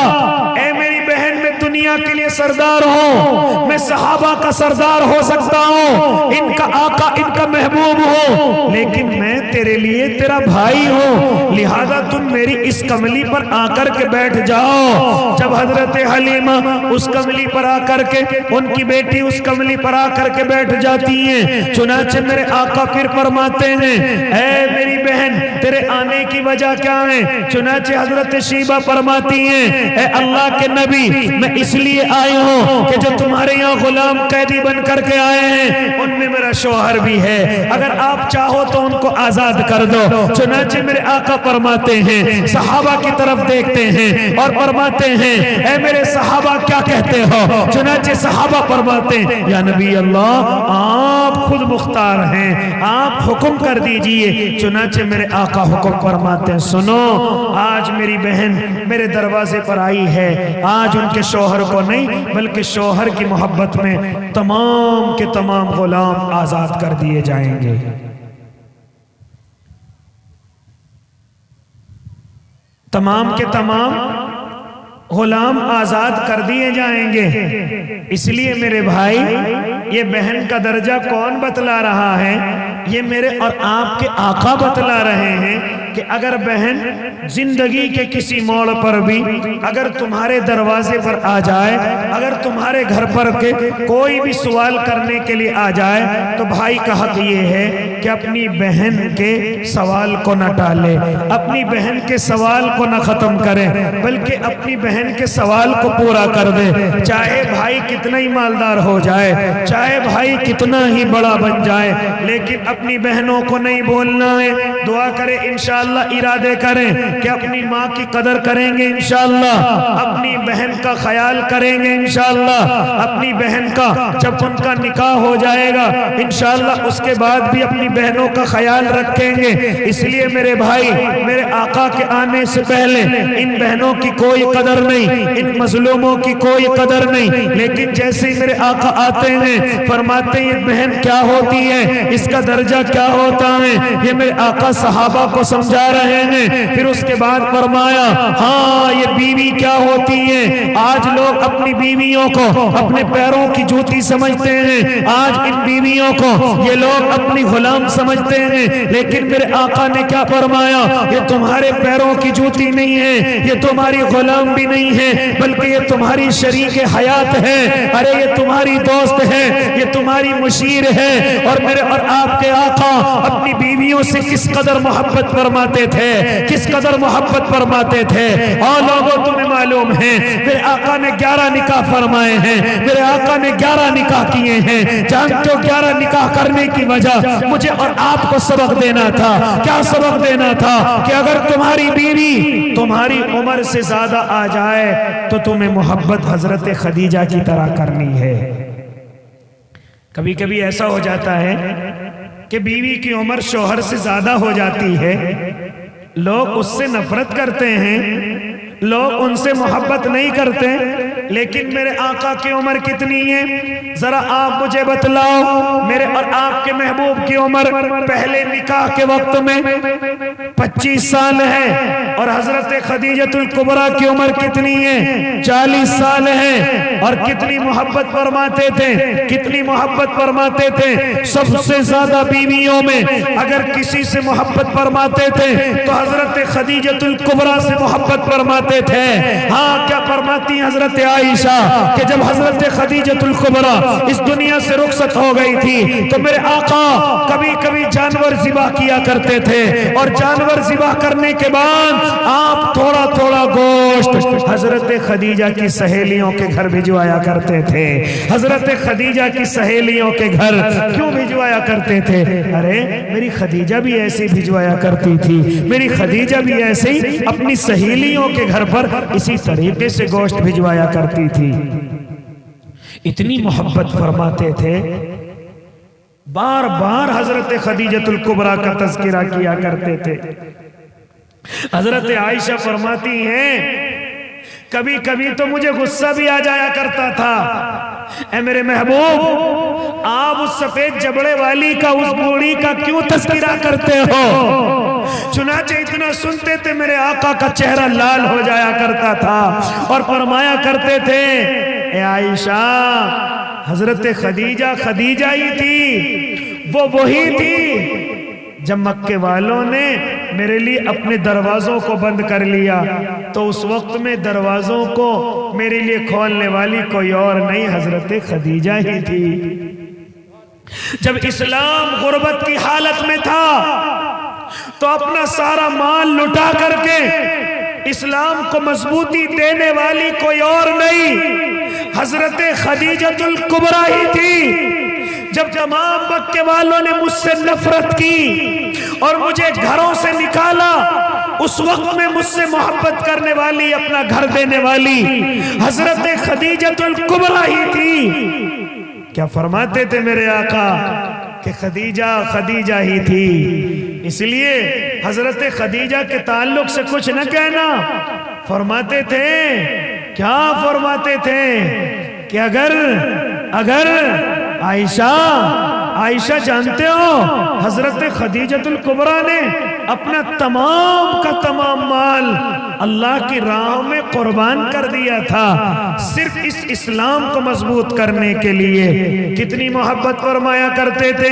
اے میری بہن میں دنیا کے لیے سردار ہوں، میں صحابہ کا سردار ہو سکتا ہوں، ان کا آقا ان کا محبوب ہوں، لیکن میں تیرے لیے تیرا بھائی ہوں، لہذا تم میری اس کملی پر آ کر کے بیٹھ جاؤ۔ جب حضرت حلیمہ اس کملی پر آ کر کے، ان کی بیٹی اس کملی پر آ کر کے بیٹھ جاتی ہیں، چنانچہ میرے آقا پھر فرماتے ہیں اے میری بہن تیرے آنے کی وجہ کیا ہے؟ چنانچہ حضرت شیبہ فرماتی ہیں اے اللہ کے نبی میں اس لیے بتائی ہوں کہ جو تمہارے یہاں غلام قیدی بن کر کے آئے ہیں ان میں میرا شوہر بھی ہے، اگر آپ چاہو تو ان کو آزاد کر دو۔ چنانچہ میرے آقا فرماتے ہیں، صحابہ کی طرف دیکھتے ہیں اور فرماتے ہیں اے میرے صحابہ کیا کہتے ہو؟ چنانچہ صحابہ فرماتے ہیں یا نبی اللہ آپ خود مختار ہیں، آپ حکم کر دیجئے۔ چنانچہ میرے آقا حکم فرماتے ہیں سنو، آج میری بہن میرے دروازے پر آئی ہے، آج ان کے شوہر کو نہیں بلکہ شوہر کی محبت میں تمام کے تمام غلام آزاد کر دیے جائیں گے۔ تمام کے تمام غلام آزاد کر دیے جائیں گے۔ اس لیے میرے بھائی یہ بہن کا درجہ کون بتلا رہا ہے؟ یہ میرے اور آپ کے آقا بتلا رہے ہیں کہ اگر بہن زندگی کے کسی موڑ پر بھی اگر تمہارے دروازے پر آ جائے، اگر تمہارے گھر پر کے کوئی بھی سوال کرنے کے لیے آ جائے، تو بھائی کا حق یہ ہے کہ اپنی بہن کے سوال کو نہ ٹالے، اپنی بہن کے سوال کو نہ ختم کرے بلکہ اپنی بہن کے سوال کو پورا کر دے۔ چاہے بھائی کتنا ہی مالدار ہو جائے، چاہے بھائی کتنا ہی بڑا بن جائے، لیکن اپنی بہنوں کو نہیں بولنا ہے۔ دعا کریں انشاءاللہ، ارادے کریں کہ اپنی ماں کی قدر کریں گے انشاءاللہ، اپنی بہن کا خیال کریں گے انشاءاللہ، اپنی بہن کا جب ان کا نکاح ہو جائے گا انشاءاللہ اس کے بعد بھی اپنی بہنوں کا خیال رکھیں گے۔ اس لیے میرے بھائی میرے آقا کے آنے سے پہلے ان بہنوں کی کوئی قدر نہیں، ان مظلوموں کی کوئی قدر نہیں، لیکن جیسے ہی میرے آقا آتے ہیں فرماتے ہیں بہن کیا ہوتی ہے، اس کا درجہ کیا ہوتا ہے، یہ میرے آقا صحابہ کو سمجھا رہے ہیں۔ پھر اس کے بعد فرمایا ہاں یہ بیوی کیا ہوتی ہے۔ آج لوگ اپنی بیویوں کو اپنے پیروں کی جوتی سمجھتے ہیں، آج ان بیویوں کو یہ لوگ اپنی غلام سمجھتے ہیں، لیکن میرے آقا نے کیا فرمایا، یہ تمہارے پیروں کی جوتی نہیں ہے، یہ تمہاری غلام بھی نہیں ہے بلکہ یہ تمہاری شریک حیات ہے، ارے یہ تمہاری دوست ہے، یہ تمہاری مشیر ہے۔ اور میرے اور آپ کے آقا اپنی بیویوں سے کس قدر محبت فرماتے تھے، کس قدر محبت فرماتے تھے۔ اور لوگوں تمہیں معلوم ہے میرے آقا نے 11 نکاح فرمائے ہیں، میرے آقا نے 11 نکاح کیے ہیں۔ جانتے ہو 11 نکاح کرنے کی وجہ مجھے اور آپ کو سبق دینا تھا۔ کیا سبق دینا تھا کہ اگر تمہاری بیوی تمہاری عمر سے زیادہ آ جائے تو تمہیں محبت حضرت خدیجہ کی طرح کرنی ہے۔ کبھی کبھی ایسا ہو جاتا ہے کہ بیوی کی عمر شوہر سے زیادہ ہو جاتی ہے، لوگ اس سے نفرت کرتے ہیں، لوگ ان سے محبت نہیں کرتے، لیکن میرے آقا کی عمر کتنی ہے ذرا آپ مجھے بتلاؤ۔ میرے اور آپ کے محبوب کی عمر پہلے نکاح کے وقت میں 25 سال ہے، اور حضرت خدیجہ الکبریٰ کی عمر کتنی ہے 40 سال ہے، اور کتنی محبت فرماتے تھے، کتنی محبت فرماتے تھے۔ سب سے زیادہ بیویوں میں اگر کسی سے محبت فرماتے تھے تو حضرت خدیجہ الکبریٰ سے محبت فرماتے تھے۔ ہاں کیا فرماتی ہیں حضرت عائشہ کہ جب حضرت خدیجہ الکبریٰ اس دنیا سے رخصت ہو گئی تھی تو میرے آقا کبھی کبھی جانور ذبح کیا کرتے تھے، اور جانور ذبح کرنے کے بعد آپ تھوڑا تھوڑا گوشت حضرت خدیجہ کی سہیلیوں کے گھر بھجوایا کرتے تھے۔ حضرت خدیجہ کی سہیلیوں کے گھر کیوں بھجوایا کرتے تھے؟ ارے میری خدیجہ بھی ایسے بھجوایا کرتی تھی، میری خدیجہ بھی ایسے ہی اپنی سہیلیوں کے گھر پر اسی طریقے سے گوشت بھجوایا کرتی تھی۔ اتنی محبت فرماتے تھے، بار بار حضرت خدیجہ الکبریٰ کا تذکرہ کیا کرتے تھے۔ حضرت عائشہ فرماتی ہیں کبھی کبھی تو مجھے غصہ بھی آ جایا کرتا تھا، اے میرے محبوب آپ اس سفید جبڑے والی کا، اس بوڑھی کا کیوں تذکرہ کرتے ہو؟ چنانچہ اتنا سنتے تھے میرے آقا کا چہرہ لال ہو جایا کرتا تھا، اور فرمایا کرتے تھے اے عائشہ حضرت خدیجہ ہی تھی، وہ وہی تھی جب مکے والوں نے میرے لیے اپنے دروازوں کو بند کر لیا تو اس وقت میں دروازوں کو میرے لیے کھولنے والی کوئی اور نہیں حضرت خدیجہ ہی تھی۔ جب اسلام غربت کی حالت میں تھا تو اپنا سارا مال لٹا کر کے اسلام کو مضبوطی دینے والی کوئی اور نہیں حضرت خدیجۃ الکبریٰ ہی تھی۔ جب تمام مکے والوں نے مجھ سے نفرت کی اور مجھے گھروں سے نکالا، اس وقت میں مجھ سے محبت کرنے والی، اپنا گھر دینے والی حضرت خدیجۃ الکبریٰ ہی تھی۔ کیا فرماتے تھے میرے آقا کہ خدیجہ خدیجہ ہی تھی۔ اس لیے حضرت خدیجہ کے تعلق سے کچھ نہ کہنا۔ فرماتے تھے، کیا فرماتے تھے کہ اگر عائشہ جانتے ہو حضرت خدیجۃ الکبریٰ نے اپنا تمام کا تمام مال اللہ کی راہ میں قربان کر دیا تھا، صرف اس اسلام کو مضبوط کرنے کے لیے۔ کتنی محبت فرمایا کرتے تھے۔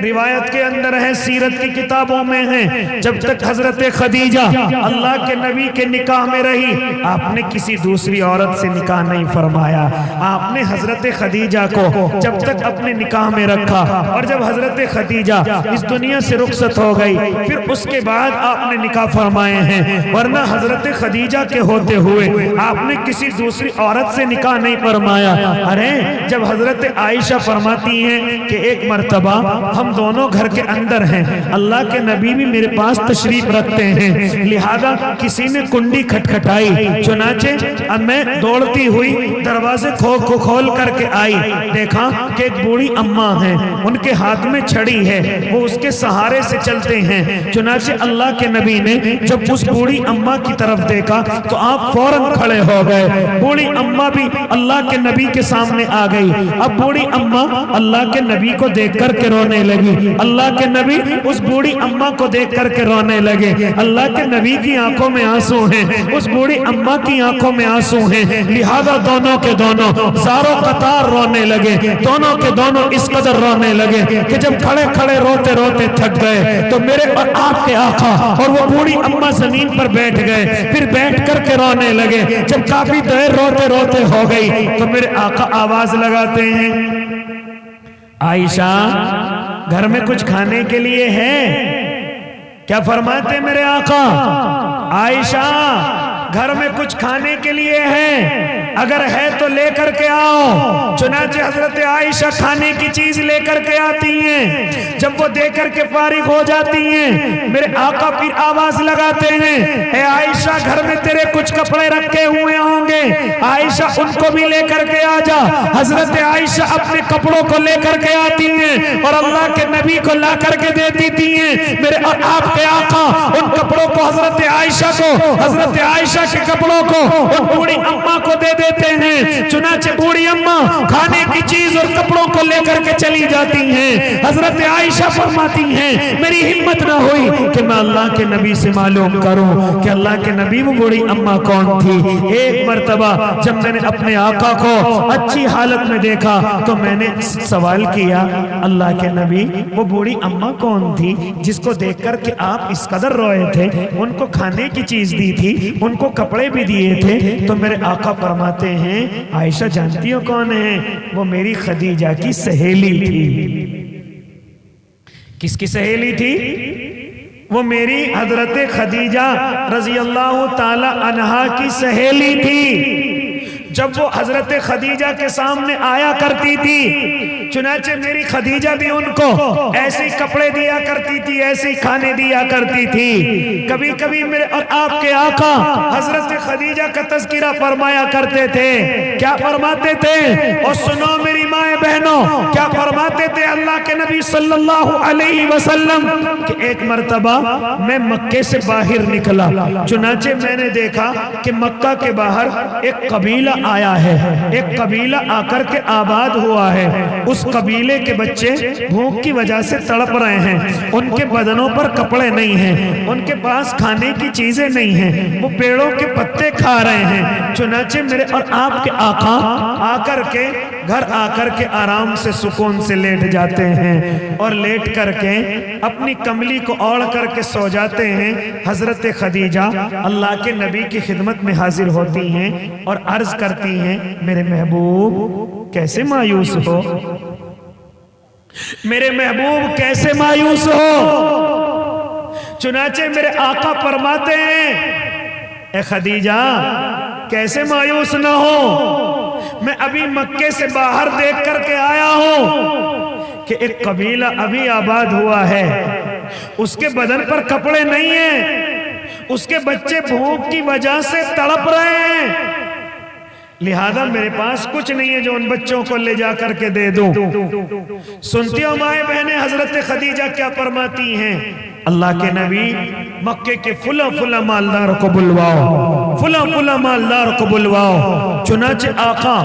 روایت کے اندر ہے، سیرت کی کتابوں میں ہے، جب تک حضرت خدیجہ اللہ کے نبی کے نکاح میں رہی، آپ نے کسی دوسری عورت سے نکاح نہیں فرمایا۔ آپ نے حضرت خدیجہ کو جب تک اپنے نکاح میں رکھا، اور جب حضرت خدیجہ اس دنیا سے رخصت ہو گئی، پھر اس کے بعد آپ نے نکاح فرمائے ہیں، ورنہ حضرت خدیجہ کے ہوتے ہوئے آپ نے کسی دوسری عورت سے نکاح نہیں فرمایا۔ ارے جب حضرت عائشہ فرماتی ہیں کہ ایک مرتبہ ہم دونوں گھر کے اندر ہیں، اللہ کے نبی بھی میرے پاس تشریف رکھتے ہیں، لہذا کسی نے کنڈی کھٹکھٹائی، چنانچہ اب میں دوڑتی ہوئی دروازے کھول کر کے آئی، دیکھا کہ ایک بوڑھی اماں ہیں، ان کے ہاتھ میں چھڑی ہے، وہ اس کے سہارے سے چلتے ہیں۔ چنانچہ اللہ کے نبی نے جب اس بوڑھی اماں کی طرف دیکھا تو آپ فوراً کھڑے ہو گئے۔ بوڑھی اماں بھی اللہ کے نبی کے سامنے آ گئی۔ اب بوڑھی اماں اللہ کے نبی کو دیکھ کر کے رونے لگی، اللہ کے نبی اس بوڑھی اماں کو دیکھ کر کے رونے لگے۔ اللہ کے نبی کی آنکھوں میں آنسو ہیں، اس بوڑھی اماں کی آنکھوں میں آنسو ہیں، لہذا دونوں کے دونوں زاروں قطار رونے لگے، دونوں کے دونوں اس قدر رونے لگے کہ جب کھڑے کھڑے روتے روتے تھک گئے تو میرے اور آپ کے آقا اور وہ بوڑھی اماں زمین پر بیٹھ گئے، پھر بیٹھ کر کے رونے لگے۔ جب کافی دیر روتے روتے ہو گئی تو میرے آقا آواز لگاتے ہیں، عائشہ گھر میں کچھ کھانے کے لیے ہے؟ کیا فرماتے میرے آقا؟ عائشہ گھر میں کچھ کھانے کے لیے ہے؟ اگر ہے تو لے کر کے آؤ۔ چنانچہ حضرت عائشہ کھانے کی چیز لے کر کے آتی ہیں۔ جب وہ دے کر کے فارغ ہو جاتی ہیں، میرے آقا پھر آواز لگاتے ہیں، اے عائشہ گھر میں تیرے کچھ کپڑے رکھے ہوئے ہوں گے، عائشہ ان کو بھی لے کر کے آ جا۔ حضرت عائشہ اپنے کپڑوں کو لے کر کے آتی ہیں اور اللہ کے نبی کو لا کر کے دیتی ہیں۔ میرے اور آپ کے آقا ان کپڑوں کو حضرت عائشہ کو، حضرت عائشہ کے کپڑوں کو ان بوڑھی اماں کو دے دیتے ہیں۔ چنانچہ بوڑھی اماں کھانے کی چیز اور کپڑوں کو لے کر کے چلی جاتی ہیں۔ حضرت عائشہ فرماتی ہیں، میری ہمت نہ ہوئی کہ میں اللہ کے نبی سے معلوم کروں کہ اللہ کے نبی وہ بوڑھی اماں کون تھی۔ ایک مرتبہ جب میں نے اپنے آقا کو اچھی حالت میں دیکھا تو میں نے سوال کیا، اللہ کے نبی وہ بوڑھی اماں کون تھی جس کو دیکھ کر کہ آپ اس قدر روئے تھے؟ ان کو کھانے کی چیز دی تھی، ان کو کپڑے بھی دیے تھے۔ تو میرے آقا فرماتے ہیں، عائشہ جانتی ہو کون ہے؟ وہ میری خدیجہ کی سہیلی تھی۔ کس کی سہیلی تھی؟ وہ میری حضرت خدیجہ رضی اللہ تعالی عنہا کی سہیلی تھی۔ جب وہ حضرت خدیجہ کے سامنے آیا کرتی تھی، چنانچہ میری خدیجہ بھی ان کو ایسے کپڑے دیا کرتی تھی، ایسے کھانے دیا کرتی تھی۔ کبھی کبھی میرے اور آپ کے آقا حضرت خدیجہ کا تذکرہ فرمایا کرتے تھے۔ کیا فرماتے تھے؟ اور سنو میری مائیں بہنوں، کیا فرماتے تھے اللہ کے نبی صلی اللہ علیہ وسلم کہ ایک مرتبہ میں مکے سے باہر نکلا، چنانچہ میں نے دیکھا کہ مکہ کے باہر ایک قبیلہ آیا ہے، ایک قبیلہ آ کر کے آباد ہوا ہے۔ اس قبیلے کے بچے بھوک کی وجہ سے تڑپ رہے ہیں، ان کے بدنوں پر کپڑے نہیں ہیں، ان کے پاس کھانے کی چیزیں نہیں ہیں، وہ پیڑوں کے پتے کھا رہے ہیں۔ چنانچہ میرے اور آپ کے آقا آ کر کے گھر آ کر کے آرام سے سکون سے لیٹ جاتے ہیں اور لیٹ کر کے اپنی کملی کو اوڑھ کر کے سو جاتے ہیں۔ حضرت خدیجہ اللہ کے نبی کی خدمت میں حاضر ہوتی ہیں اور عرض کرتی ہیں، میرے محبوب کیسے مایوس ہو؟ میرے محبوب کیسے مایوس ہو؟ چنانچہ میرے آقا فرماتے ہیں، اے خدیجہ کیسے مایوس نہ ہو، میں ابھی مکے سے باہر دیکھ کر کے آیا ہوں کہ ایک قبیلہ ابھی آباد ہوا ہے، اس کے بدن پر کپڑے نہیں ہیں، اس کے بچے بھوک کی وجہ سے تڑپ رہے ہیں، لہذا میرے پاس کچھ نہیں ہے جو ان بچوں کو لے جا کر کے دے دوں۔ سنتی ہو مائیں بہنیں حضرت خدیجہ کیا فرماتی ہیں؟ اللہ کے نبی مکے کے فلاں فلاں مالدار کو بلواؤ، فلاں فلاں مالدار کو بلواؤ۔ چنانچہ آقا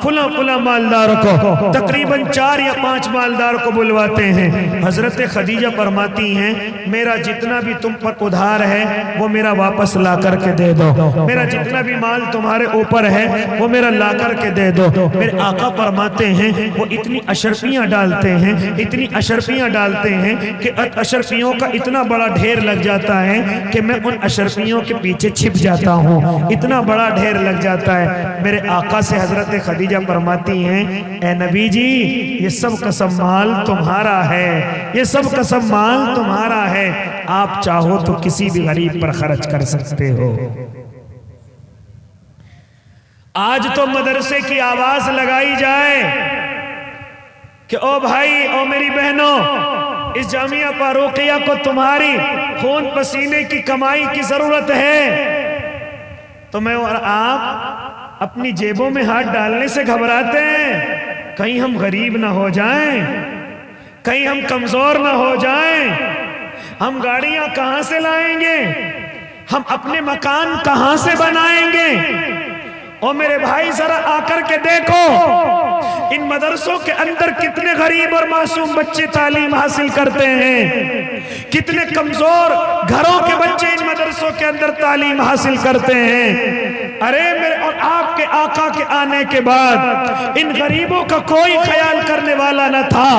فلاں فلاں مالدار کو تقریباً 4 یا 5 مالدار کو بلواتے ہیں۔ حضرت خدیجہ فرماتی ہیں میرا جتنا بھی تم پر ادھار ہے وہ میرا واپس لا کر کے دے دو، میرا جتنا بھی مال تمہارے اوپر ہے وہ میرا لا کر کے دے دو۔ میرے آقا فرماتے ہیں وہ اتنی اشرفیاں ڈالتے ہیں، اتنی اشرفیاں ڈالتے ہیں کہ اشرفیوں کا اتنا بڑا ڈھیر لگ جاتا ہے کہ میں ان اشرفیوں کے پیچھے چھپ جاتا ہوں، اتنا بڑا ڈھیر لگ جاتا ہے۔ میرے آقا سے حضرت خدیجہ فرماتی ہیں اے نبی جی یہ سب قسم مال تمہارا ہے، یہ سب قسم مال تمہارا ہے، آپ چاہو تو کسی بھی غریب پر خرچ کر سکتے ہو۔ آج تو مدرسے کی آواز لگائی جائے کہ او بھائی او میری بہنوں، اس جامعہ فاروقیہ کو تمہاری خون پسینے کی کمائی کی ضرورت ہے، تو میں اور آپ اپنی جیبوں میں ہاتھ ڈالنے سے گھبراتے ہیں کہیں ہم غریب نہ ہو جائیں، کہیں ہم کمزور نہ ہو جائیں۔ ہم گاڑیاں کہاں سے لائیں گے؟ ہم اپنے مکان کہاں سے بنائیں گے؟ اور میرے بھائی ذرا آ کر کے دیکھو ان مدرسوں کے اندر کتنے غریب اور معصوم بچے تعلیم حاصل کرتے ہیں، کتنے کمزور گھروں کے بچے ان مدرسوں کے اندر تعلیم حاصل کرتے ہیں۔ ارے میرے اور آپ کے آقا کے آنے کے بعد ان غریبوں کا کوئی خیال کرنے والا نہ تھا،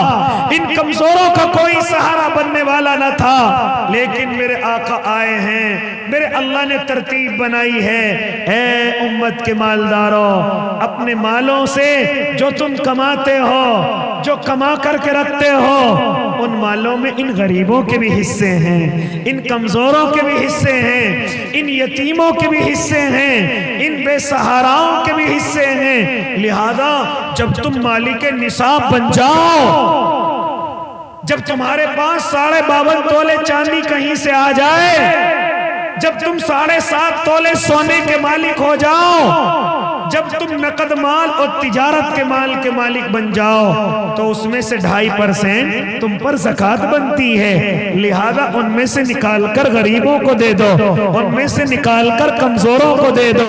ان کمزوروں کا کوئی سہارا بننے والا نہ تھا، لیکن میرے آقا آئے ہیں، میرے اللہ نے ترتیب بنائی ہے۔ اے امت کے مالداروں، اپنے مالوں سے جو تم کماتے ہو، جو کما کر کے رکھتے ہو، ان مالوں میں ان غریبوں کے بھی حصے ہیں، ان کمزوروں کے بھی حصے ہیں، ان یتیموں کے بھی حصے ہیں، ان بے سہاراؤں کے بھی حصے ہیں۔ لہذا جب تم مالک نصاب بن جاؤ، جب تمہارے پاس 52.5 تولے چاندی کہیں سے آ جائے، جب تم 7.5 تولے سونے کے مالک ہو جاؤ، جب تم نقد مال اور تجارت کے مال کے مالک بن جاؤ، تو اس میں سے 2.5% تم پر زکوٰۃ بنتی ہے۔ لہذا ان میں سے نکال کر غریبوں کو دے دو، ان میں سے نکال کر کمزوروں کو دے دو۔